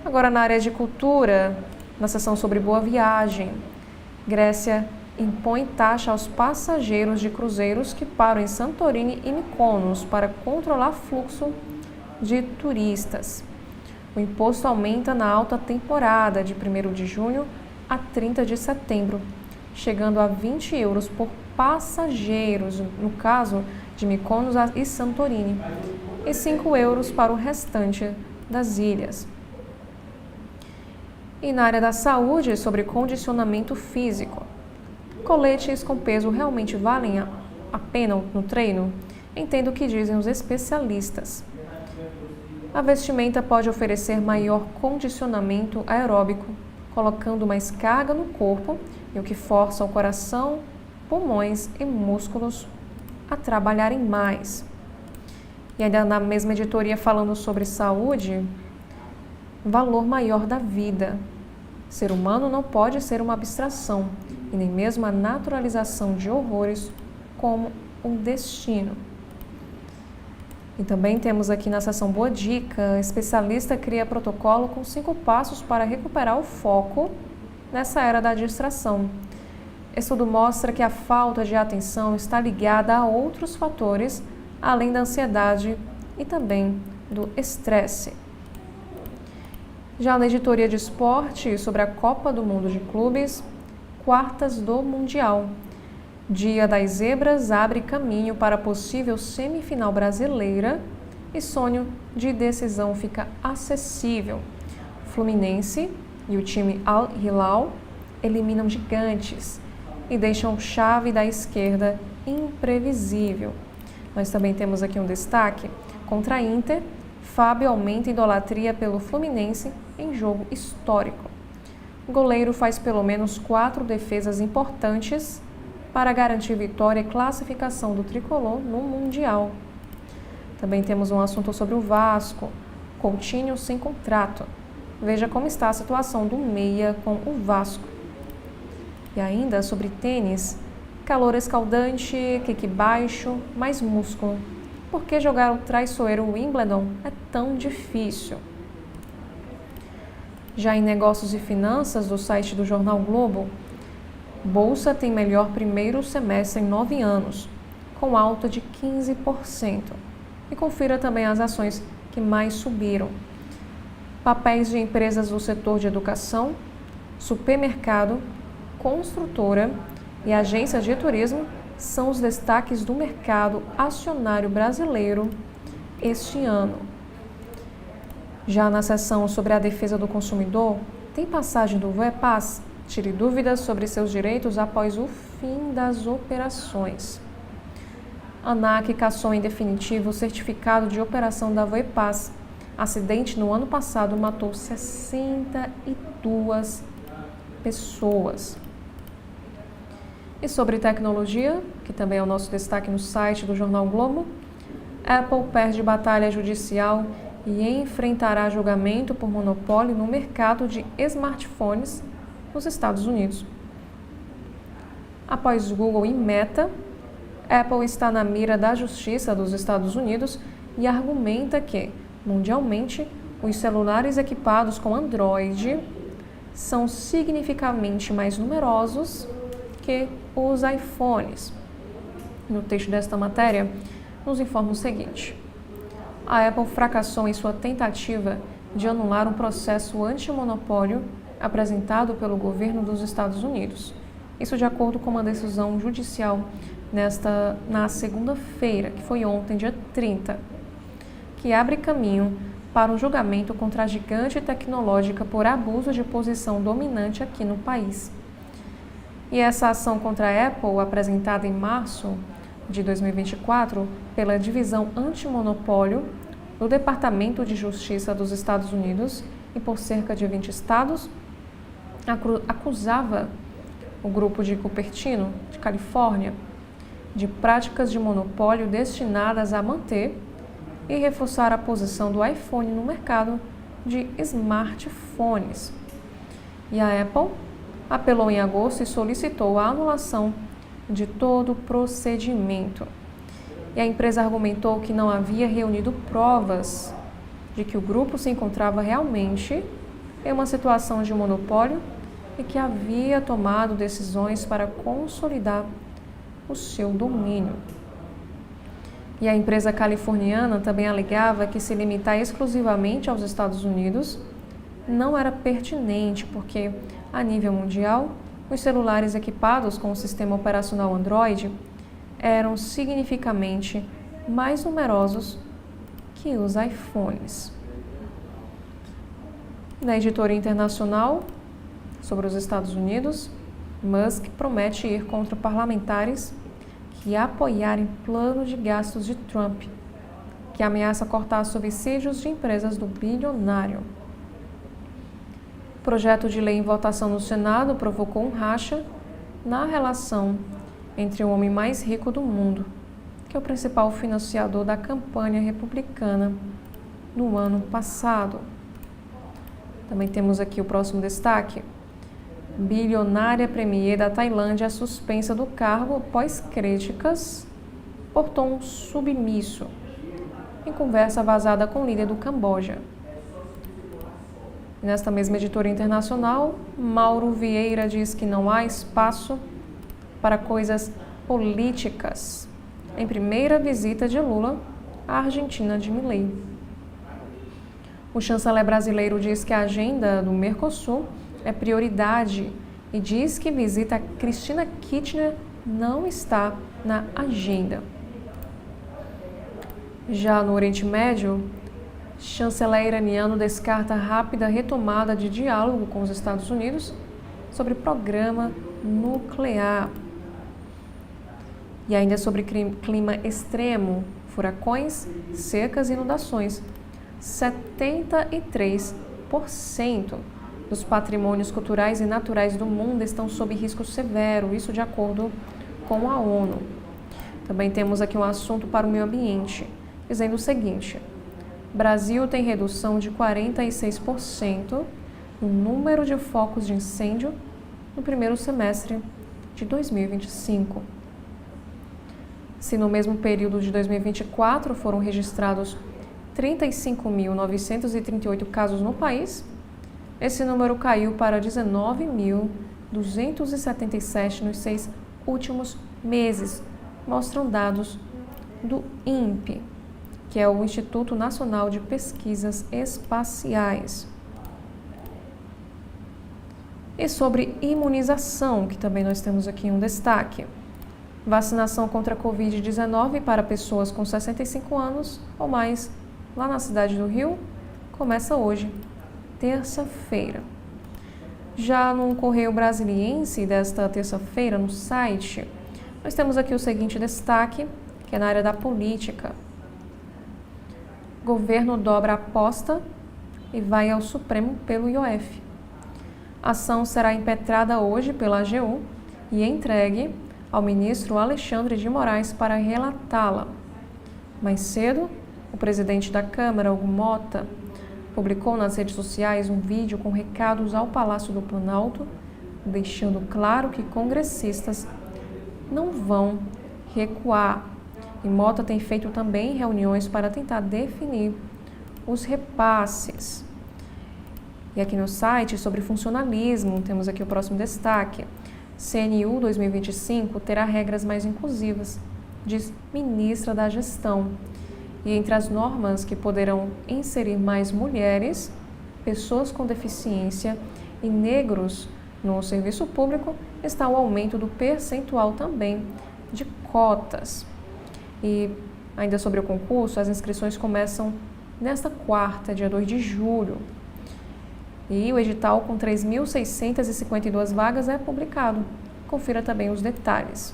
Agora, na área de cultura, na seção sobre Boa Viagem, Grécia impõe taxa aos passageiros de cruzeiros que param em Santorini e Mykonos para controlar fluxo de turistas. O imposto aumenta na alta temporada de 1º de junho a 30 de setembro, chegando a 20 euros por passageiros, no caso de Mykonos e Santorini, e 5 euros para o restante das ilhas. E na área da saúde, sobre condicionamento físico. Coletes com peso realmente valem a pena no treino? Entendo o que dizem os especialistas. A vestimenta pode oferecer maior condicionamento aeróbico, colocando mais carga no corpo, e o que força o coração, pulmões e músculos a trabalharem mais. E ainda na mesma editoria, falando sobre saúde, valor maior da vida. Ser humano não pode ser uma abstração, e nem mesmo a naturalização de horrores como um destino. E também temos aqui na seção Boa Dica, especialista cria protocolo com 5 passos para recuperar o foco nessa era da distração. Estudo mostra que a falta de atenção está ligada a outros fatores, além da ansiedade e também do estresse. Já na editoria de esporte, sobre a Copa do Mundo de Clubes, quartas do Mundial. Dia das Zebras abre caminho para a possível semifinal brasileira e sonho de decisão fica acessível. Fluminense e o time Al Hilal eliminam gigantes e deixam chave da esquerda imprevisível. Nós também temos aqui um destaque contra a Inter. Fábio aumenta idolatria pelo Fluminense em jogo histórico. O goleiro faz pelo menos 4 defesas importantes para garantir vitória e classificação do tricolor no Mundial. Também temos um assunto sobre o Vasco. Coutinho sem contrato. Veja como está a situação do meia com o Vasco. E ainda sobre tênis, calor escaldante, kick baixo, mais músculo. Por que jogar o traiçoeiro Wimbledon é tão difícil? Já em negócios e finanças do site do Jornal Globo, Bolsa tem melhor primeiro semestre em 9 anos, com alta de 15%. E confira também as ações que mais subiram. Papéis de empresas do setor de educação, supermercado, construtora e agências de turismo são os destaques do mercado acionário brasileiro este ano. Já na seção sobre a defesa do consumidor, tem passagem do Voepass. Tire dúvidas sobre seus direitos após o fim das operações. ANAC cassou em definitivo o certificado de operação da Voepass. Acidente no ano passado matou 62 pessoas. E sobre tecnologia, que também é o nosso destaque no site do Jornal Globo, Apple perde batalha judicial e enfrentará julgamento por monopólio no mercado de smartphones nos Estados Unidos. Após Google e Meta, Apple está na mira da Justiça dos Estados Unidos e argumenta que, mundialmente, os celulares equipados com Android são significativamente mais numerosos que os iPhones. No texto desta matéria, nos informa o seguinte: a Apple fracassou em sua tentativa de anular um processo antimonopólio apresentado pelo governo dos Estados Unidos. Isso de acordo com uma decisão judicial na segunda-feira, que foi ontem, dia 30, que abre caminho para um julgamento contra a gigante tecnológica por abuso de posição dominante aqui no país. E essa ação contra a Apple, apresentada em março de 2024 pela Divisão Antimonopólio do Departamento de Justiça dos Estados Unidos e por cerca de 20 estados, acusava o grupo de Cupertino, de Califórnia, de práticas de monopólio destinadas a manter e reforçar a posição do iPhone no mercado de smartphones. E a Apple apelou em agosto e solicitou a anulação de todo o procedimento. E a empresa argumentou que não havia reunido provas de que o grupo se encontrava realmente em uma situação de monopólio e que havia tomado decisões para consolidar o seu domínio. E a empresa californiana também alegava que se limitar exclusivamente aos Estados Unidos não era pertinente, porque, a nível mundial, os celulares equipados com o sistema operacional Android eram significativamente mais numerosos que os iPhones. Na editoria internacional sobre os Estados Unidos, Musk promete ir contra parlamentares que apoiarem plano de gastos de Trump, que ameaça cortar subsídios de empresas do bilionário. O projeto de lei em votação no Senado provocou um racha na relação entre o homem mais rico do mundo, que é o principal financiador da campanha republicana no ano passado. Também temos aqui o próximo destaque. Bilionária premier da Tailândia suspensa do cargo após críticas por tom submisso, em conversa vazada com o líder do Camboja. Nesta mesma editoria internacional, Mauro Vieira diz que não há espaço para coisas políticas em primeira visita de Lula à Argentina de Milei. O chanceler brasileiro diz que a agenda do Mercosul é prioridade e diz que visita a Cristina Kirchner não está na agenda. Já no Oriente Médio, chanceler iraniano descarta rápida retomada de diálogo com os Estados Unidos sobre programa nuclear. E ainda sobre clima extremo, furacões, secas e inundações. 73% dos patrimônios culturais e naturais do mundo estão sob risco severo, isso de acordo com a ONU. Também temos aqui um assunto para o meio ambiente, dizendo o seguinte: Brasil tem redução de 46% no número de focos de incêndio no primeiro semestre de 2025. Se no mesmo período de 2024 foram registrados 35.938 casos no país, esse número caiu para 19.277 nos 6 últimos meses, mostram dados do INPE, que é o Instituto Nacional de Pesquisas Espaciais. E sobre imunização, que também nós temos aqui um destaque. Vacinação contra a Covid-19 para pessoas com 65 anos ou mais, lá na cidade do Rio, começa hoje, terça-feira. Já no Correio Brasiliense desta terça-feira, no site, nós temos aqui o seguinte destaque, que é na área da política. Governo dobra a aposta e vai ao Supremo pelo IOF. A ação será impetrada hoje pela AGU e entregue ao ministro Alexandre de Moraes para relatá-la. Mais cedo, o presidente da Câmara, Hugo Mota, publicou nas redes sociais um vídeo com recados ao Palácio do Planalto, deixando claro que congressistas não vão recuar. E Mota tem feito também reuniões para tentar definir os repasses. E aqui no site, sobre funcionalismo, temos aqui o próximo destaque. CNU 2025 terá regras mais inclusivas, diz ministra da Gestão. E entre as normas que poderão inserir mais mulheres, pessoas com deficiência e negros no serviço público está o aumento do percentual também de cotas. E ainda sobre o concurso, as inscrições começam nesta quarta, dia 2 de julho. E o edital com 3.652 vagas é publicado. Confira também os detalhes.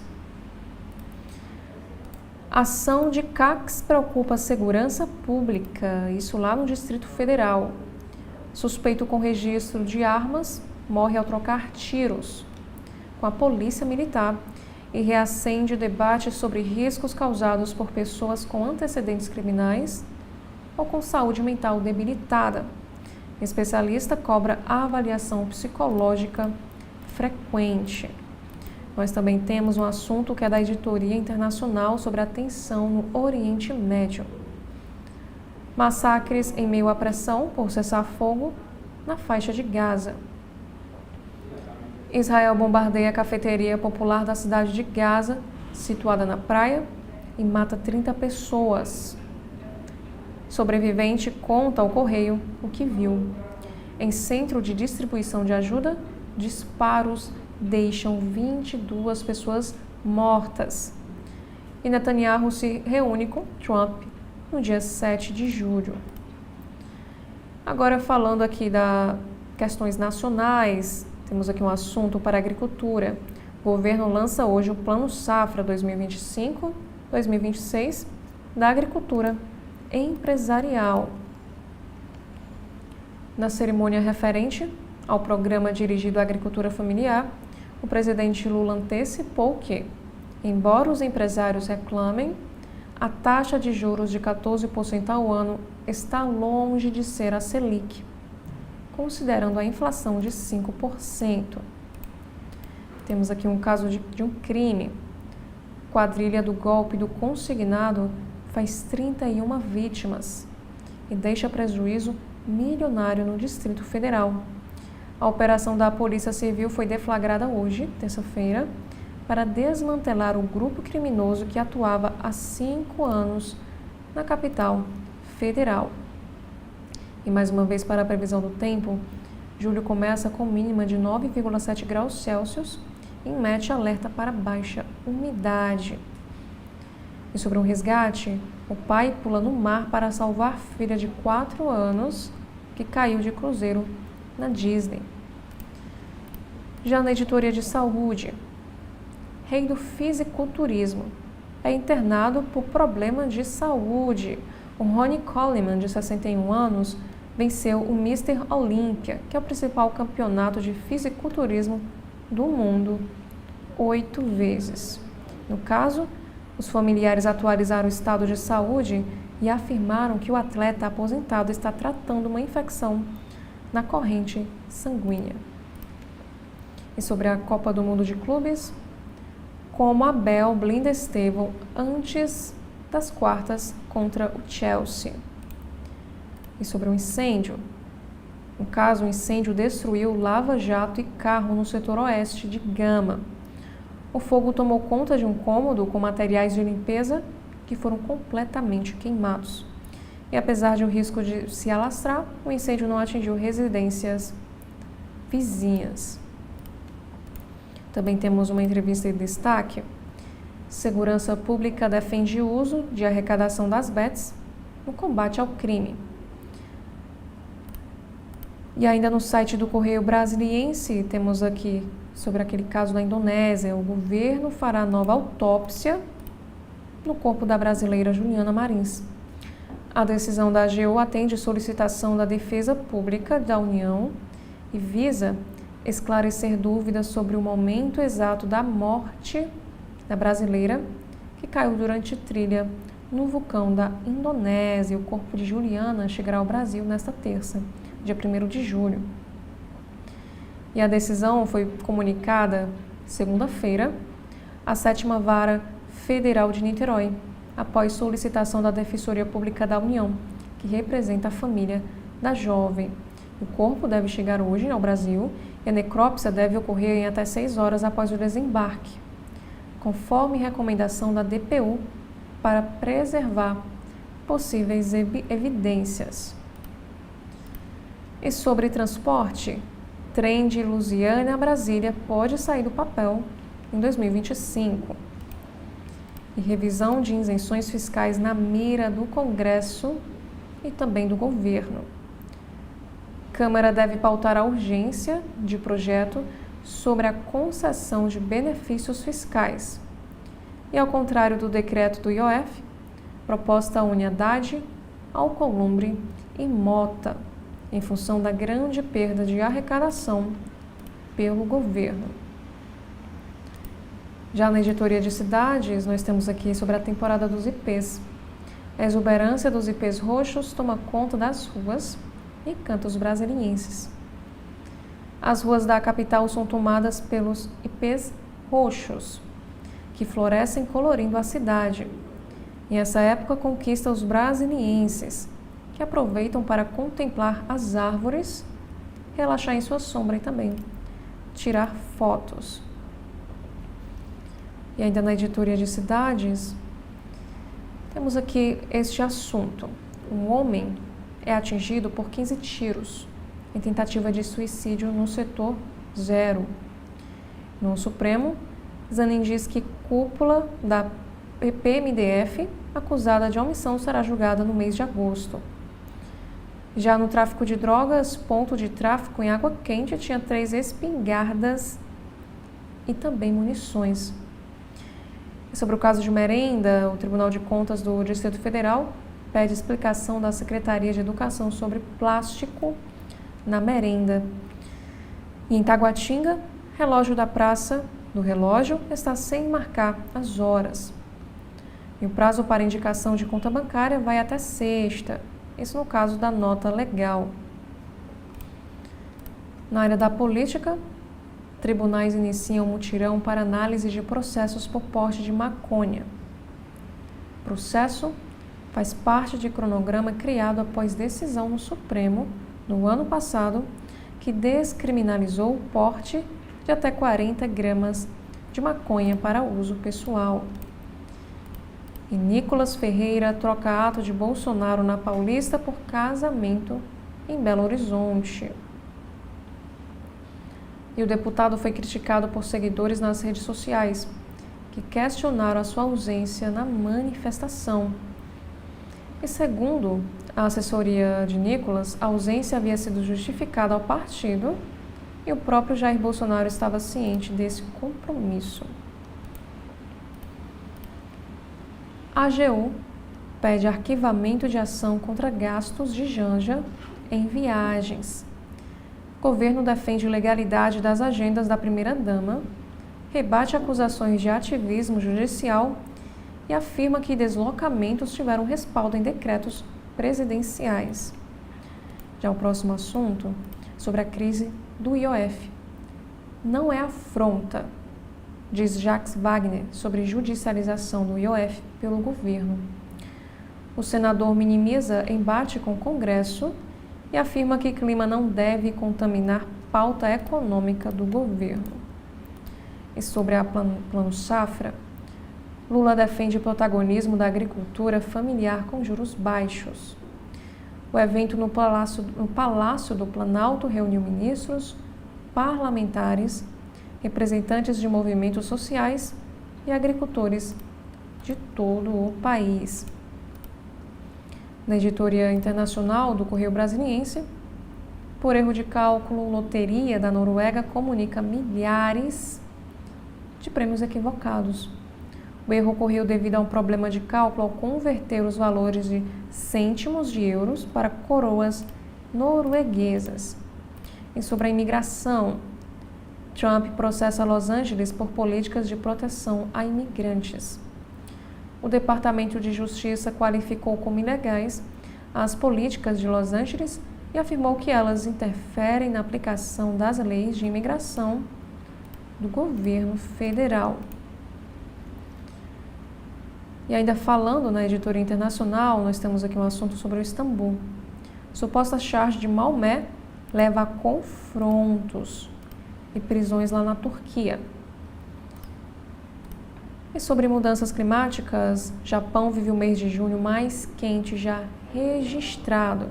Ação de CACs preocupa a segurança pública, isso lá no Distrito Federal. Suspeito com registro de armas morre ao trocar tiros com a polícia militar e reacende debate sobre riscos causados por pessoas com antecedentes criminais ou com saúde mental debilitada. Especialista cobra avaliação psicológica frequente. Nós também temos um assunto que é da Editoria Internacional sobre a tensão no Oriente Médio. Massacres em meio à pressão por cessar fogo na faixa de Gaza. Israel bombardeia a cafeteria popular da cidade de Gaza, situada na praia, e mata 30 pessoas. Sobrevivente conta ao Correio o que viu. Em centro de distribuição de ajuda, disparos deixam 22 pessoas mortas. E Netanyahu se reúne com Trump no dia 7 de julho. Agora falando aqui das questões nacionais, temos aqui um assunto para a agricultura. O governo lança hoje o Plano Safra 2025-2026 da agricultura empresarial. Na cerimônia referente ao programa dirigido à agricultura familiar, o presidente Lula antecipou que, embora os empresários reclamem, a taxa de juros de 14% ao ano está longe de ser a Selic, considerando a inflação de 5%. Temos aqui um caso de um crime. Quadrilha do golpe do consignado faz 31 vítimas e deixa prejuízo milionário no Distrito Federal. A operação da Polícia Civil foi deflagrada hoje, terça-feira, para desmantelar o grupo criminoso que atuava há 5 anos na capital federal. E mais uma vez, para a previsão do tempo, julho começa com mínima de 9,7 graus Celsius e mete alerta para baixa umidade. E sobre um resgate, O pai pula no mar para salvar filha de 4 anos que caiu de cruzeiro na Disney. Já na editoria de saúde, rei do fisiculturismo é internado por problema de saúde. O Ronnie Coleman, de 61 anos, venceu o Mr. Olympia, que é o principal campeonato de fisiculturismo do mundo, 8 vezes. No caso, os familiares atualizaram o estado de saúde e afirmaram que o atleta aposentado está tratando uma infecção na corrente sanguínea. E sobre a Copa do Mundo de Clubes, como Abel blinda Estevão antes das quartas contra o Chelsea. E sobre o incêndio, no caso, o incêndio destruiu lava-jato e carro no setor oeste de Gama. O fogo tomou conta de um cômodo com materiais de limpeza que foram completamente queimados. E apesar de o risco de se alastrar, o incêndio não atingiu residências vizinhas. Também temos uma entrevista em destaque. Segurança Pública defende o uso de arrecadação das bets no combate ao crime. E ainda no site do Correio Brasiliense, temos aqui sobre aquele caso da Indonésia. O governo fará nova autópsia no corpo da brasileira Juliana Marins. A decisão da AGU atende solicitação da Defesa Pública da União e visa esclarecer dúvidas sobre o momento exato da morte da brasileira que caiu durante trilha no vulcão da Indonésia. O corpo de Juliana chegará ao Brasil nesta terça, dia 1º de julho. E a decisão foi comunicada segunda-feira à 7ª Vara Federal de Niterói, após solicitação da Defensoria Pública da União, que representa a família da jovem. O corpo deve chegar hoje ao Brasil e a necrópsia deve ocorrer em até 6 horas após o desembarque, conforme recomendação da DPU, para preservar possíveis evidências. E sobre transporte, trem de Lusiânia a Brasília pode sair do papel em 2025. E revisão de isenções fiscais na mira do Congresso e também do governo. Câmara deve pautar a urgência de projeto sobre a concessão de benefícios fiscais. E ao contrário do decreto do IOF, proposta une Haddad, Alcolumbre e Mota, em função da grande perda de arrecadação pelo governo. Já na editoria de cidades, nós temos aqui sobre a temporada dos ipês. A exuberância dos ipês roxos toma conta das ruas e cantos brasilienses. As ruas da capital são tomadas pelos ipês roxos, que florescem colorindo a cidade. E essa época conquista os brasilienses, que aproveitam para contemplar as árvores, relaxar em sua sombra e também tirar fotos. E ainda na editoria de cidades, temos aqui este assunto. Um homem é atingido por 15 tiros em tentativa de suicídio no setor 0. No Supremo, Zanin diz que cúpula da PMDF acusada de omissão será julgada no mês de agosto. Já no tráfico de drogas, ponto de tráfico em Água Quente tinha 3 espingardas e também munições. E sobre o caso de merenda, o Tribunal de Contas do Distrito Federal pede explicação da Secretaria de Educação sobre plástico na merenda. E em Taguatinga, relógio da Praça do Relógio está sem marcar as horas. E o prazo para indicação de conta bancária vai até sexta. Isso no caso da nota legal. Na área da política, tribunais iniciam mutirão para análise de processos por porte de maconha. O processo faz parte de cronograma criado após decisão no Supremo, no ano passado, que descriminalizou o porte de até 40 gramas de maconha para uso pessoal. E Nicolas Ferreira troca ato de Bolsonaro na Paulista por casamento em Belo Horizonte. E o deputado foi criticado por seguidores nas redes sociais, que questionaram a sua ausência na manifestação. E segundo a assessoria de Nicolas, a ausência havia sido justificada ao partido e o próprio Jair Bolsonaro estava ciente desse compromisso. A AGU pede arquivamento de ação contra gastos de Janja em viagens. O governo defende legalidade das agendas da primeira-dama, rebate acusações de ativismo judicial e afirma que deslocamentos tiveram respaldo em decretos presidenciais. Já o próximo assunto, sobre a crise do IOF. Não é afronta, diz Jacques Wagner sobre judicialização do IOF pelo governo. O senador minimiza embate com o Congresso e afirma que clima não deve contaminar pauta econômica do governo. E sobre a Plano Safra, Lula defende o protagonismo da agricultura familiar com juros baixos. O evento no Palácio do Planalto reuniu ministros, parlamentares, representantes de movimentos sociais e agricultores de todo o país. Na editoria internacional do Correio Brasiliense, por erro de cálculo, loteria da Noruega comunica milhares de prêmios equivocados. O erro ocorreu devido a um problema de cálculo ao converter os valores de cêntimos de euros para coroas norueguesas. E sobre a imigração, Trump processa Los Angeles por políticas de proteção a imigrantes. O Departamento de Justiça qualificou como ilegais as políticas de Los Angeles e afirmou que elas interferem na aplicação das leis de imigração do governo federal. E ainda falando na editoria internacional, nós temos aqui um assunto sobre o Istambul. Suposta charge de Maomé leva a confrontos e prisões lá na Turquia. E sobre mudanças climáticas, Japão vive o mês de junho mais quente já registrado.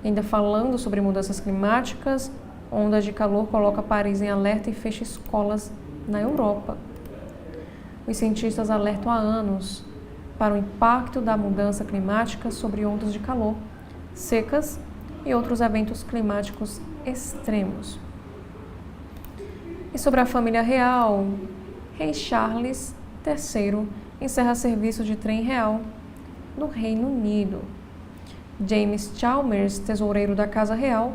E ainda falando sobre mudanças climáticas, onda de calor coloca Paris em alerta e fecha escolas na Europa. Os cientistas alertam há anos para o impacto da mudança climática sobre ondas de calor, secas e outros eventos climáticos extremos. E sobre a família real, Rei Charles III encerra serviço de trem real no Reino Unido. James Chalmers, tesoureiro da Casa Real,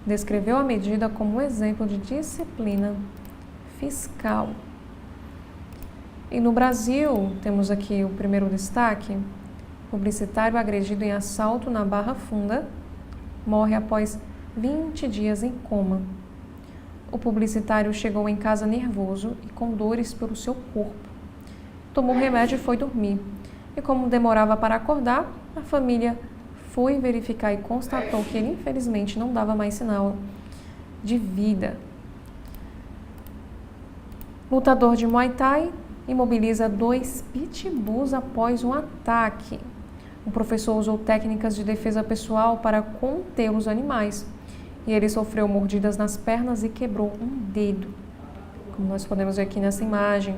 descreveu a medida como um exemplo de disciplina fiscal. E no Brasil, temos aqui o primeiro destaque: publicitário agredido em assalto na Barra Funda morre após 20 dias em coma. O publicitário chegou em casa nervoso e com dores pelo seu corpo. Tomou remédio e foi dormir. E como demorava para acordar, a família foi verificar e constatou que ele infelizmente não dava mais sinal de vida. Lutador de Muay Thai imobiliza 2 pitbulls após um ataque. O professor usou técnicas de defesa pessoal para conter os animais e ele sofreu mordidas nas pernas e quebrou um dedo. Como nós podemos ver aqui nessa imagem,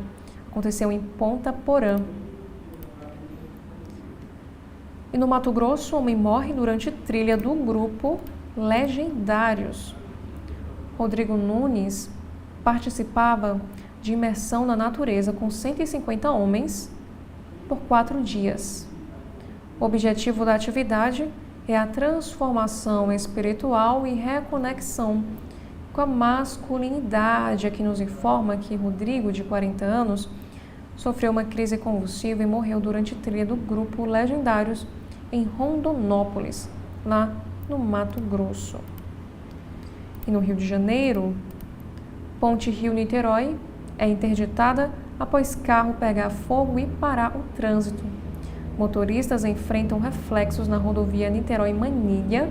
aconteceu em Ponta Porã. E no Mato Grosso, homem morre durante trilha do grupo Legendários. Rodrigo Nunes participava de imersão na natureza com 150 homens por 4 dias. O objetivo da atividade é a transformação espiritual e reconexão com a masculinidade. Aqui nos informa que Rodrigo, de 40 anos, sofreu uma crise convulsiva e morreu durante trilha do grupo Legendários em Rondonópolis, lá no Mato Grosso. E no Rio de Janeiro, Ponte Rio-Niterói é interditada após carro pegar fogo e parar o trânsito. Motoristas enfrentam reflexos na rodovia Niterói-Manilha,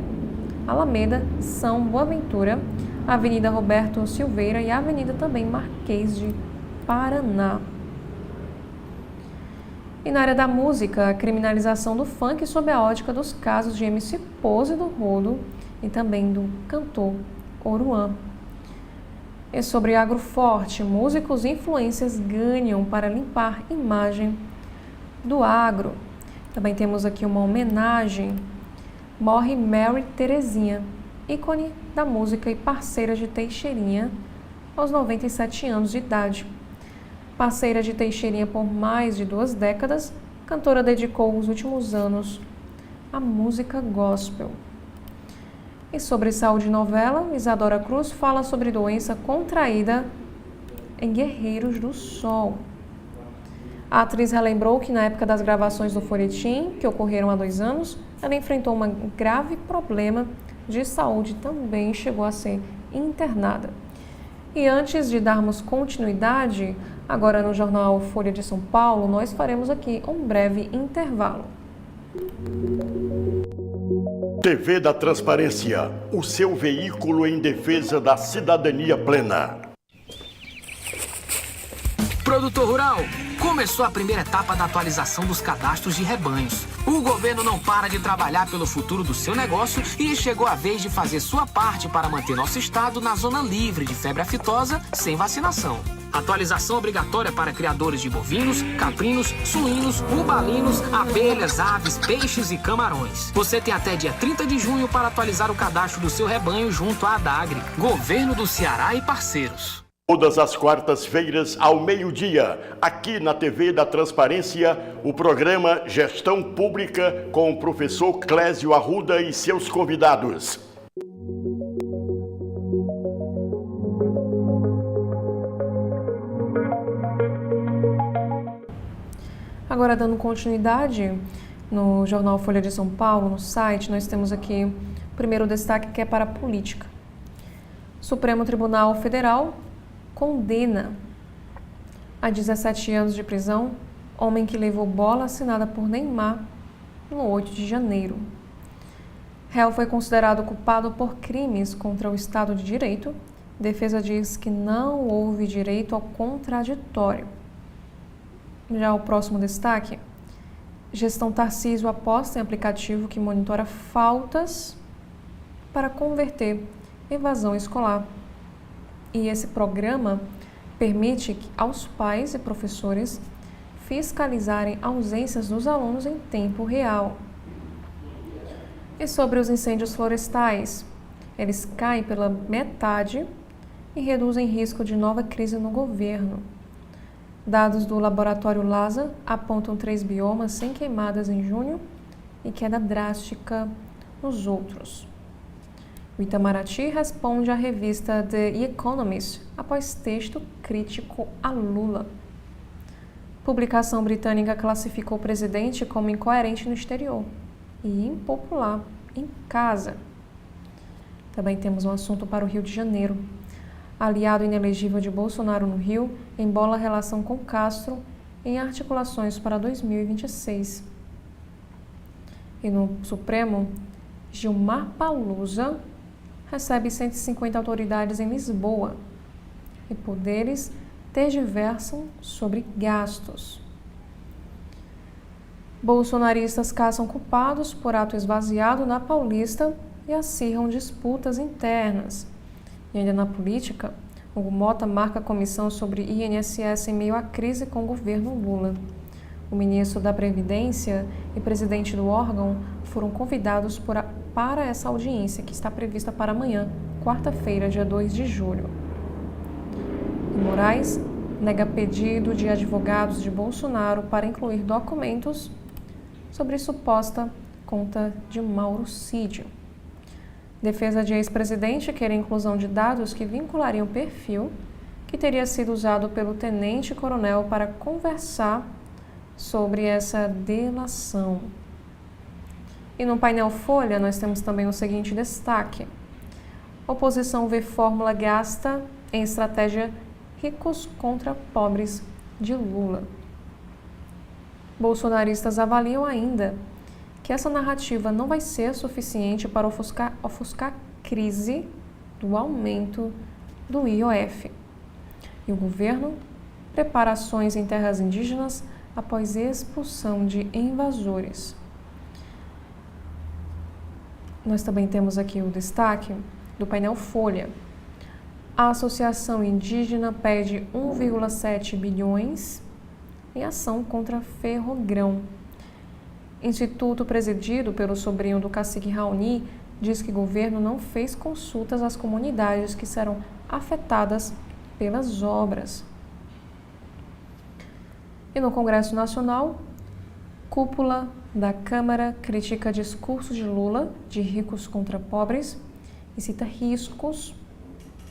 Alameda, São Boaventura, Avenida Roberto Silveira e Avenida também Marquês de Paraná. E na área da música, a criminalização do funk sob a ótica dos casos de MC Pose do Rodo e também do cantor Oruan. E sobre agroforte, músicos e influências ganham para limpar imagem do agro. Também temos aqui uma homenagem. Morre Mary Terezinha, ícone da música e parceira de Teixeirinha, aos 97 anos de idade. Parceira de Teixeirinha por mais de 2 décadas, a cantora dedicou os últimos anos à música gospel. E sobre saúde e novela, Isadora Cruz fala sobre doença contraída em Guerreiros do Sol. A atriz relembrou que na época das gravações do folhetim, que ocorreram há 2 anos, ela enfrentou um grave problema de saúde e também chegou a ser internada. E antes de darmos continuidade, agora no jornal Folha de São Paulo, nós faremos aqui um breve intervalo. TV da Transparência, o seu veículo em defesa da cidadania plena. Produtor rural, começou a primeira etapa da atualização dos cadastros de rebanhos. O governo não para de trabalhar pelo futuro do seu negócio e chegou a vez de fazer sua parte para manter nosso estado na zona livre de febre aftosa sem vacinação. Atualização obrigatória para criadores de bovinos, caprinos, suínos, bubalinos, abelhas, aves, peixes e camarões. Você tem até dia 30 de junho para atualizar o cadastro do seu rebanho junto à Adagre, Governo do Ceará e parceiros. Todas as quartas-feiras, ao meio-dia, aqui na TV da Transparência, o programa Gestão Pública com o professor Clésio Arruda e seus convidados. Agora, dando continuidade no jornal Folha de São Paulo, no site, nós temos aqui o primeiro destaque que é para a política. Supremo Tribunal Federal condena a 17 anos de prisão homem que levou bola assinada por Neymar no 8 de janeiro. Réu foi considerado culpado por crimes contra o Estado de Direito. Defesa diz que não houve direito ao contraditório. Já o próximo destaque, Gestão Tarcísio aposta em aplicativo que monitora faltas para converter evasão escolar. E esse programa permite aos pais e professores fiscalizarem ausências dos alunos em tempo real. E sobre os incêndios florestais, eles caem pela metade e reduzem risco de nova crise no governo. Dados do Laboratório LASA apontam 3 biomas sem queimadas em junho e queda drástica nos outros. O Itamaraty responde à revista The Economist após texto crítico a Lula. Publicação britânica classificou o presidente como incoerente no exterior e impopular em casa. Também temos um assunto para o Rio de Janeiro. Aliado inelegível de Bolsonaro no Rio embola a relação com Castro em articulações para 2026. E no Supremo, Gilmar Palusa recebe 150 autoridades em Lisboa e poderes tergiversam sobre gastos. Bolsonaristas caçam culpados por ato esvaziado na Paulista e acirram disputas internas. E ainda na política, Hugo Mota marca a comissão sobre INSS em meio à crise com o governo Lula. O ministro da Previdência e presidente do órgão foram convidados para essa audiência, que está prevista para amanhã, quarta-feira, dia 2 de julho. E Moraes nega pedido de advogados de Bolsonaro para incluir documentos sobre suposta conta de Mauro Cid. Defesa de ex-presidente quer a inclusão de dados que vinculariam o perfil que teria sido usado pelo tenente-coronel para conversar sobre essa delação. E no painel Folha nós temos também o seguinte destaque. Oposição vê fórmula gasta em estratégia ricos contra pobres de Lula. Bolsonaristas avaliam ainda que essa narrativa não vai ser suficiente para ofuscar a crise do aumento do IOF. E o governo prepara ações em terras indígenas após expulsão de invasores. Nós também temos aqui o destaque do painel Folha. A Associação Indígena pede 1,7 bilhões em ação contra Ferrogrão. Instituto presidido pelo sobrinho do cacique Raoni diz que o governo não fez consultas às comunidades que serão afetadas pelas obras. E no Congresso Nacional, cúpula da Câmara critica discurso de Lula de ricos contra pobres e cita riscos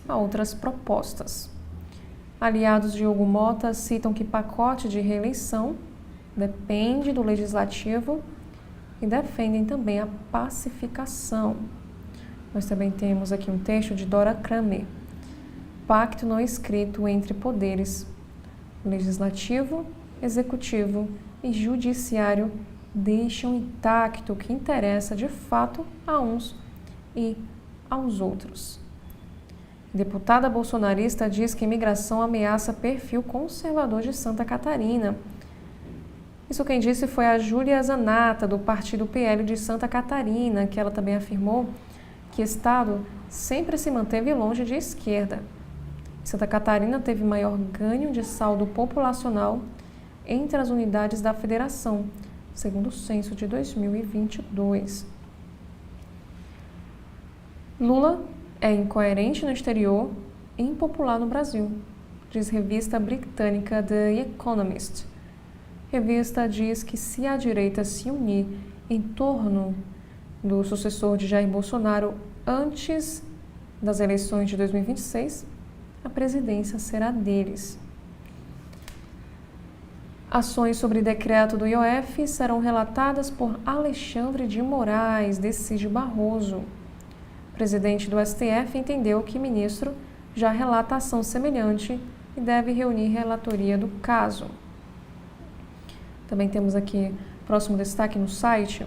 a outras propostas. Aliados de Hugo Mota citam que pacote de reeleição depende do legislativo e defendem também a pacificação. Nós também temos aqui um texto de Dora Kramer. Pacto não escrito entre poderes legislativo, executivo e judiciário deixam intacto o que interessa de fato a uns e aos outros. Deputada bolsonarista diz que imigração ameaça perfil conservador de Santa Catarina. Isso quem disse foi a Júlia Zanata, do partido PL de Santa Catarina, que ela também afirmou que o estado sempre se manteve longe de esquerda. Santa Catarina teve maior ganho de saldo populacional entre as unidades da federação, segundo o censo de 2022. Lula é incoerente no exterior e impopular no Brasil, diz revista britânica The Economist. Revista diz que se a direita se unir em torno do sucessor de Jair Bolsonaro antes das eleições de 2026, a presidência será deles. Ações sobre decreto do IOF serão relatadas por Alexandre de Moraes, decide Barroso. O presidente do STF entendeu que o ministro já relata ação semelhante e deve reunir relatoria do caso. Também temos aqui próximo destaque no site.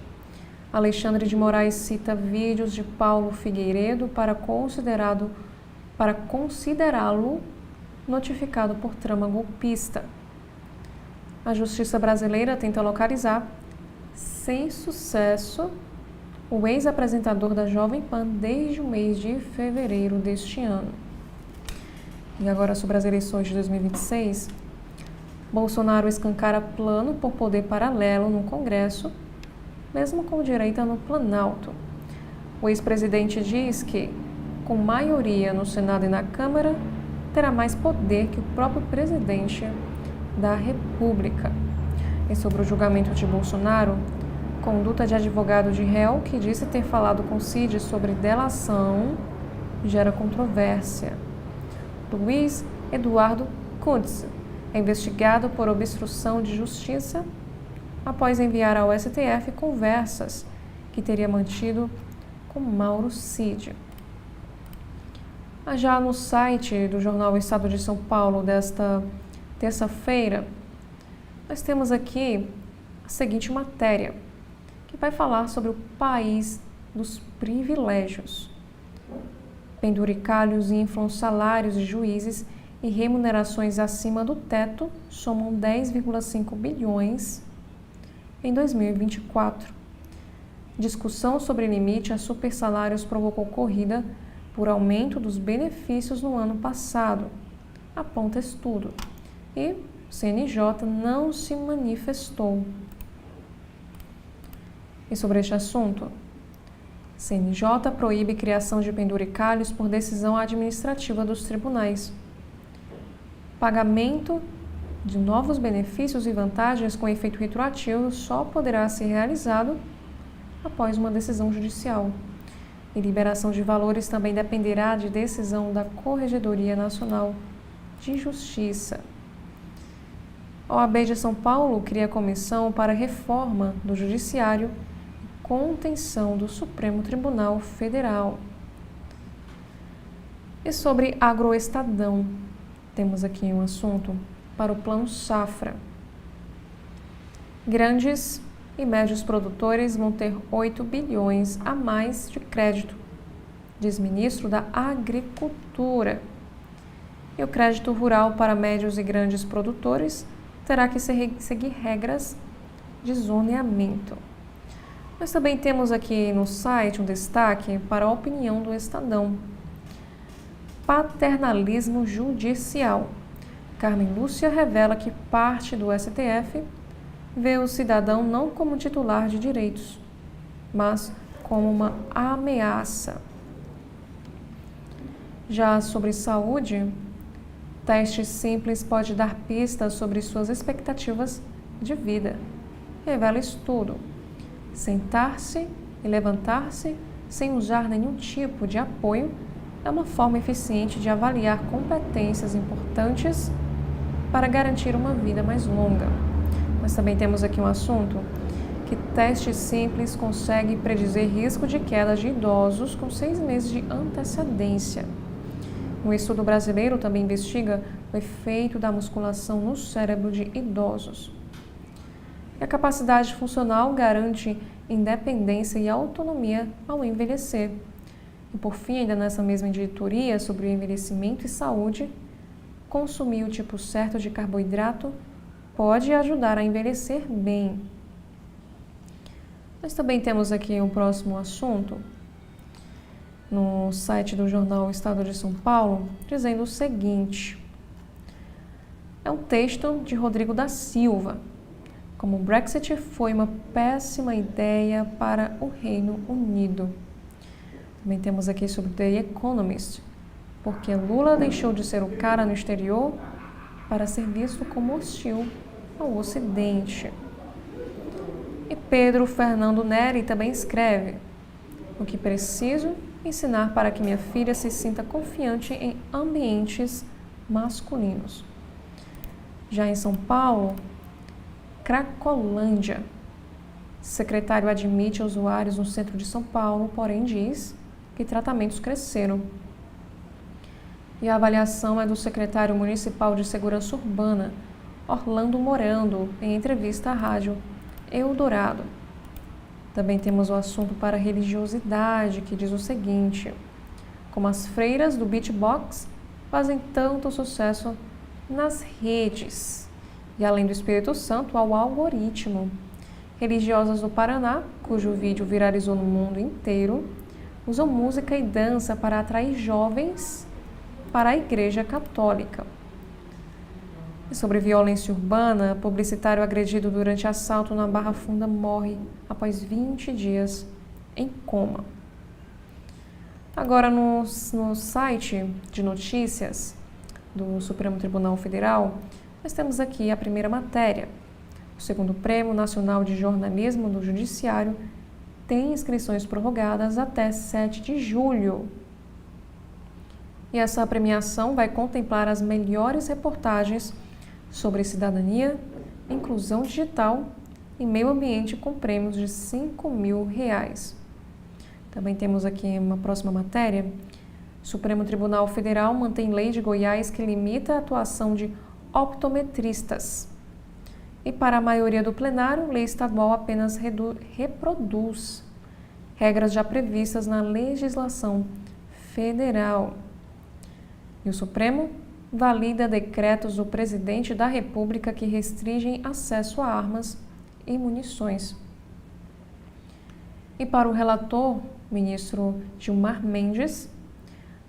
Alexandre de Moraes cita vídeos de Paulo Figueiredo para considerá-lo notificado por trama golpista. A justiça brasileira tenta localizar, sem sucesso, o ex-apresentador da Jovem Pan desde o mês de fevereiro deste ano. E agora sobre as eleições de 2026, Bolsonaro escancara plano por poder paralelo no Congresso, mesmo com direita no Planalto. O ex-presidente diz que, com maioria no Senado e na Câmara, terá mais poder que o próprio presidente da República. E sobre o julgamento de Bolsonaro, conduta de advogado de réu que disse ter falado com Cid sobre delação gera controvérsia. Luiz Eduardo Kuntz é investigado por obstrução de justiça após enviar ao STF conversas que teria mantido com Mauro Cid. Já no site do jornal Estado de São Paulo desta terça-feira, nós temos aqui a seguinte matéria, que vai falar sobre o país dos privilégios. Penduricalhos inflam salários de juízes e remunerações acima do teto somam 10,5 bilhões em 2024. Discussão sobre limite a supersalários provocou corrida por aumento dos benefícios no ano passado, aponta estudo. E o CNJ não se manifestou. E sobre este assunto, CNJ proíbe criação de penduricalhos por decisão administrativa dos tribunais. Pagamento de novos benefícios e vantagens com efeito retroativo só poderá ser realizado após uma decisão judicial. E liberação de valores também dependerá de decisão da Corregedoria Nacional de Justiça. A OAB de São Paulo cria comissão para reforma do Judiciário e contenção do Supremo Tribunal Federal. E sobre agroestadão, temos aqui um assunto para o Plano Safra. Grandes e médios produtores vão ter 8 bilhões a mais de crédito, diz ministro da Agricultura. E o crédito rural para médios e grandes produtores terá que seguir regras de zoneamento. Nós também temos aqui no site um destaque para a opinião do Estadão. Paternalismo judicial. Carmen Lúcia revela que parte do STF vê o cidadão não como titular de direitos, mas como uma ameaça. Já sobre saúde, teste simples pode dar pistas sobre suas expectativas de vida. Revela estudo. Sentar-se e levantar-se sem usar nenhum tipo de apoio é uma forma eficiente de avaliar competências importantes para garantir uma vida mais longa. Mas também temos aqui um assunto que teste simples consegue predizer risco de queda de idosos com 6 meses de antecedência. Um estudo brasileiro também investiga o efeito da musculação no cérebro de idosos. E a capacidade funcional garante independência e autonomia ao envelhecer. E por fim, ainda nessa mesma editoria sobre o envelhecimento e saúde, consumir o tipo certo de carboidrato pode ajudar a envelhecer bem. Nós também temos aqui um próximo assunto no site do jornal Estado de São Paulo, dizendo o seguinte. É um texto de Rodrigo da Silva. Como o Brexit foi uma péssima ideia para o Reino Unido. Também temos aqui sobre The Economist, porque Lula deixou de ser o cara no exterior para ser visto como hostil ao Ocidente. E Pedro Fernando Neri também escreve: o que preciso ensinar para que minha filha se sinta confiante em ambientes masculinos. Já em São Paulo, Cracolândia. Secretário admite usuários no centro de São Paulo, porém diz que tratamentos cresceram. E a avaliação é do secretário municipal de Segurança Urbana, Orlando Morando, em entrevista à rádio Eldorado. Também temos o assunto para religiosidade, que diz o seguinte: como as freiras do beatbox fazem tanto sucesso nas redes. E além do Espírito Santo, ao algoritmo. Religiosas do Paraná, cujo vídeo viralizou no mundo inteiro, usam música e dança para atrair jovens para a Igreja Católica. E sobre violência urbana, publicitário agredido durante assalto na Barra Funda morre após 20 dias em coma. Agora, no site de notícias do Supremo Tribunal Federal, nós temos aqui a primeira matéria. O segundo Prêmio Nacional de Jornalismo do Judiciário tem inscrições prorrogadas até 7 de julho. E essa premiação vai contemplar as melhores reportagens sobre cidadania, inclusão digital e meio ambiente com prêmios de R$5.000. Também temos aqui uma próxima matéria. O Supremo Tribunal Federal mantém lei de Goiás que limita a atuação de optometristas. E para a maioria do plenário, lei estadual apenas reproduz regras já previstas na legislação federal. E o Supremo valida decretos do presidente da República que restringem acesso a armas e munições. E para o relator, ministro Gilmar Mendes,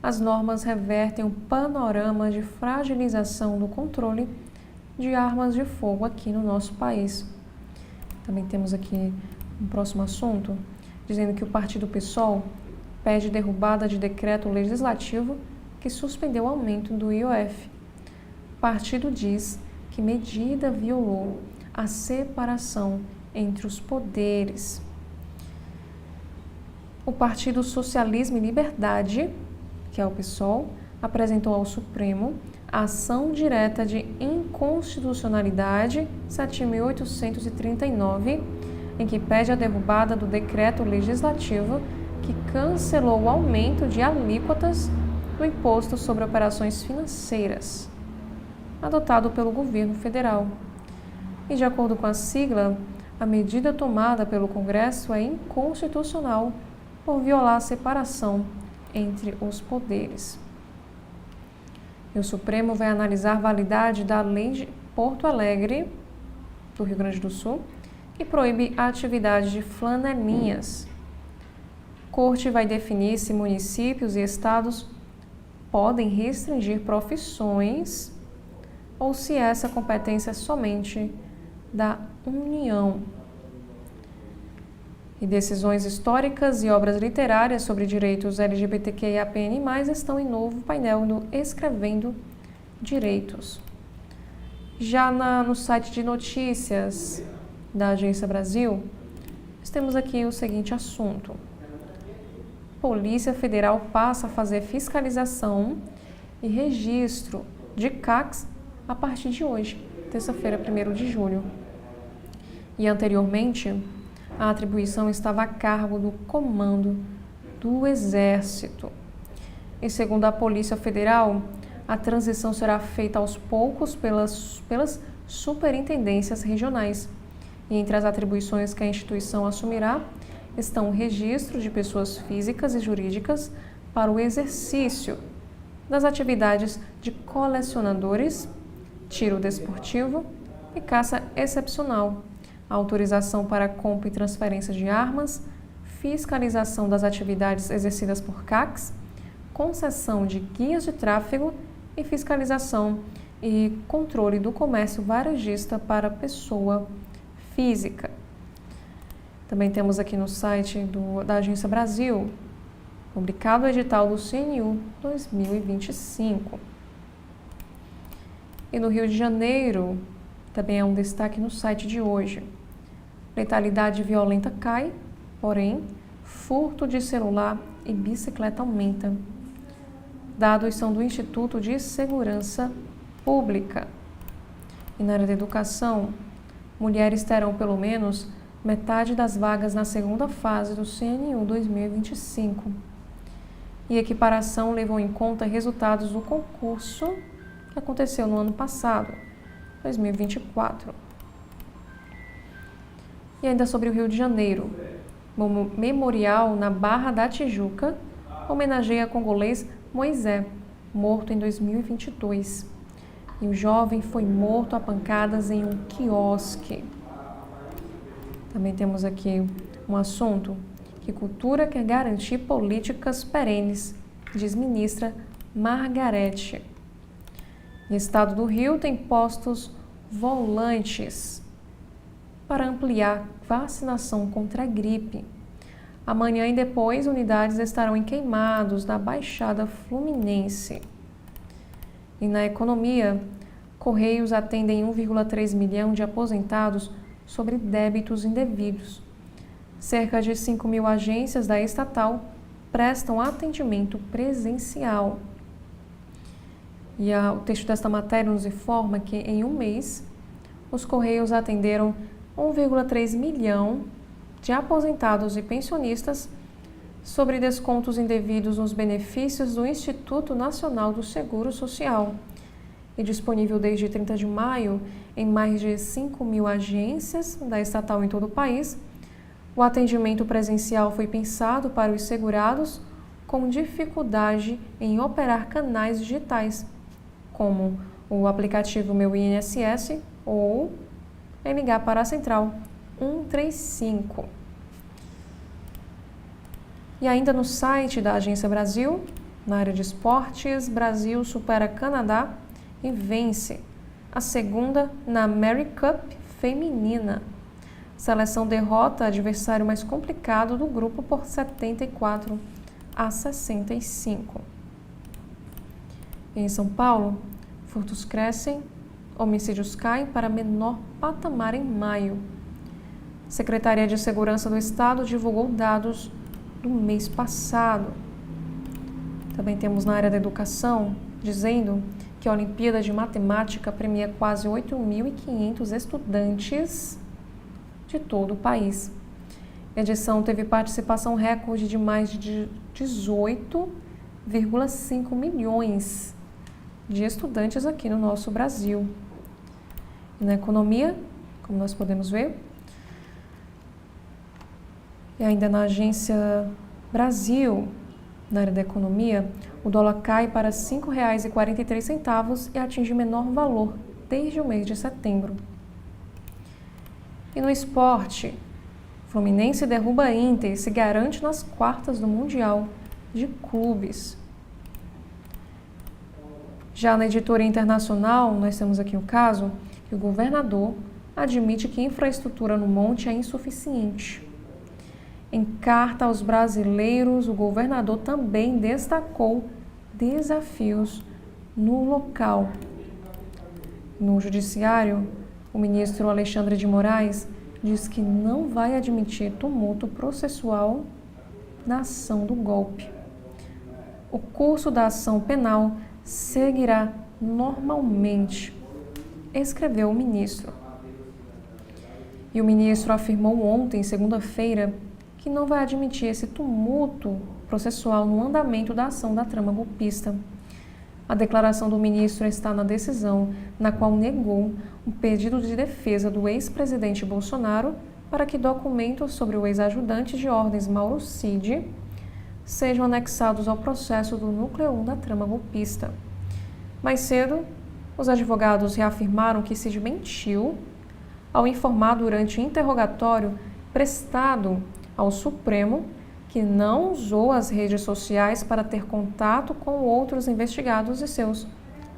as normas revertem um panorama de fragilização do controle de armas de fogo aqui no nosso país. Também temos aqui um próximo assunto, dizendo que o partido PSOL pede derrubada de decreto legislativo que suspendeu o aumento do IOF. O partido diz que medida violou a separação entre os poderes. O Partido Socialismo e Liberdade, que é o PSOL, apresentou ao Supremo a ação direta de inconstitucionalidade 7.839, em que pede a derrubada do decreto legislativo que cancelou o aumento de alíquotas do Imposto sobre Operações Financeiras, adotado pelo governo federal. E, de acordo com a sigla, a medida tomada pelo Congresso é inconstitucional por violar a separação entre os poderes. E o Supremo vai analisar a validade da Lei de Porto Alegre, do Rio Grande do Sul, que proíbe a atividade de flanelinhas. Corte vai definir se municípios e estados podem restringir profissões ou se essa competência é somente da União. E decisões históricas e obras literárias sobre direitos LGBTQIAPN+, estão em novo painel no Escrevendo Direitos. Já no site de notícias da Agência Brasil, nós temos aqui o seguinte assunto. Polícia Federal passa a fazer fiscalização e registro de CACs a partir de hoje, terça-feira, 1º de julho. E anteriormente, a atribuição estava a cargo do Comando do Exército. E segundo a Polícia Federal, a transição será feita aos poucos pelas superintendências regionais. E entre as atribuições que a instituição assumirá estão o registro de pessoas físicas e jurídicas para o exercício das atividades de colecionadores, tiro desportivo e caça excepcional, autorização para compra e transferência de armas, fiscalização das atividades exercidas por CACs, concessão de guias de tráfego e fiscalização e controle do comércio varejista para pessoa física. Também temos aqui no site da Agência Brasil, publicado o edital do CNU 2025. E no Rio de Janeiro, também é um destaque no site de hoje. Letalidade violenta cai, porém, furto de celular e bicicleta aumenta. Dados são do Instituto de Segurança Pública. E na área da educação, mulheres terão pelo menos metade das vagas na segunda fase do CNU 2025. E equiparação levou em conta resultados do concurso que aconteceu no ano passado, 2024. E ainda sobre o Rio de Janeiro, o memorial na Barra da Tijuca homenageia congolês Moisés, morto em 2022. E o jovem foi morto a pancadas em um quiosque. Também temos aqui um assunto que cultura quer garantir políticas perenes, diz ministra Margarete. O Estado do Rio tem postos volantes para ampliar vacinação contra a gripe. Amanhã e depois, unidades estarão em Queimados, na Baixada Fluminense. E na economia, Correios atendem 1,3 milhão de aposentados sobre débitos indevidos. Cerca de 5.000 agências da estatal prestam atendimento presencial. E o texto desta matéria nos informa que, em um mês, os Correios atenderam 1,3 milhão de aposentados e pensionistas sobre descontos indevidos nos benefícios do Instituto Nacional do Seguro Social. E disponível desde 30 de maio em mais de 5.000 agências da estatal em todo o país, o atendimento presencial foi pensado para os segurados com dificuldade em operar canais digitais, como o aplicativo Meu INSS ou em ligar para a central 135. E ainda no site da Agência Brasil, na área de esportes, Brasil supera Canadá e vence a segunda na Mary Cup feminina. Seleção derrota adversário mais complicado do grupo por 74-65. Em São Paulo, furtos crescem, homicídios caem para menor patamar em maio. Secretaria de Segurança do Estado divulgou dados do mês passado. Também temos na área da educação, dizendo que a Olimpíada de Matemática premia quase 8.500 estudantes de todo o país. A edição teve participação recorde de mais de 18,5 milhões de estudantes aqui no nosso Brasil. E na economia, como nós podemos ver, e ainda na Agência Brasil, na área da economia, o dólar cai para R$ 5,43 e atinge menor valor desde o mês de setembro. E no esporte, Fluminense derruba Inter e se garante nas quartas do Mundial de Clubes. Já na editoria internacional, nós temos aqui o caso que o governador admite que infraestrutura no monte é insuficiente. Em carta aos brasileiros, o governador também destacou desafios no local. No Judiciário, o ministro Alexandre de Moraes diz que não vai admitir tumulto processual na ação do golpe. O curso da ação penal seguirá normalmente, escreveu o ministro. E o ministro afirmou ontem, segunda-feira, que não vai admitir esse tumulto processual no andamento da ação da trama golpista. A declaração do ministro está na decisão na qual negou um pedido de defesa do ex-presidente Bolsonaro para que documentos sobre o ex-ajudante de ordens Mauro Cid sejam anexados ao processo do núcleo 1 da trama golpista. Mais cedo, os advogados reafirmaram que Cid mentiu ao informar durante o interrogatório prestado ao Supremo que não usou as redes sociais para ter contato com outros investigados e seus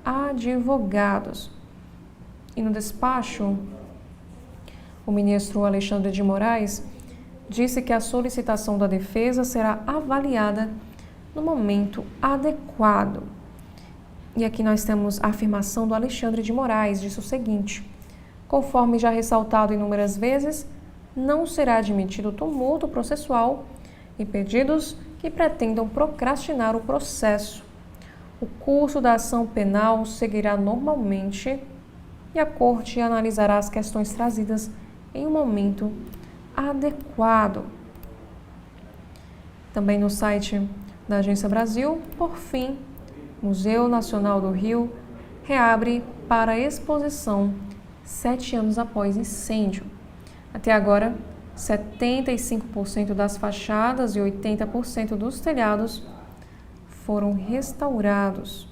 advogados. E no despacho, o ministro Alexandre de Moraes disse que a solicitação da defesa será avaliada no momento adequado. E aqui nós temos a afirmação do Alexandre de Moraes, disse o seguinte: conforme já ressaltado inúmeras vezes, não será admitido tumulto processual e pedidos que pretendam procrastinar o processo. O curso da ação penal seguirá normalmente e a Corte analisará as questões trazidas em um momento adequado. Também no site da Agência Brasil, por fim, Museu Nacional do Rio reabre para exposição 7 anos após incêndio. Até agora, 75% das fachadas e 80% dos telhados foram restaurados.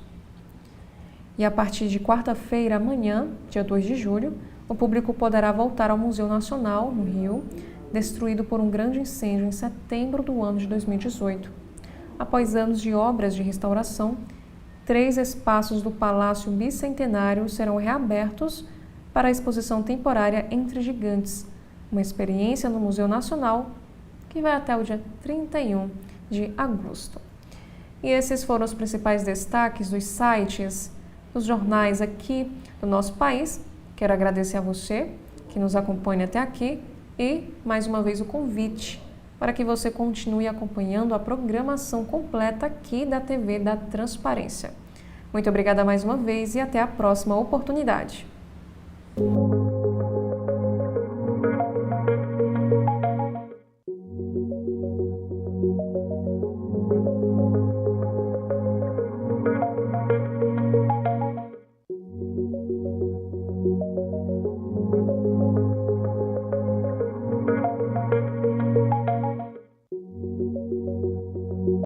E a partir de quarta-feira, amanhã, dia 2 de julho, o público poderá voltar ao Museu Nacional, no Rio, destruído por um grande incêndio em setembro do ano de 2018. Após anos de obras de restauração, 3 espaços do Palácio Bicentenário serão reabertos para a exposição temporária Entre Gigantes, uma experiência no Museu Nacional que vai até o dia 31 de agosto. E esses foram os principais destaques dos sites, dos jornais aqui do nosso país. Quero agradecer a você que nos acompanha até aqui e, mais uma vez, o convite para que você continue acompanhando a programação completa aqui da TV da Transparência. Muito obrigada mais uma vez e até a próxima oportunidade.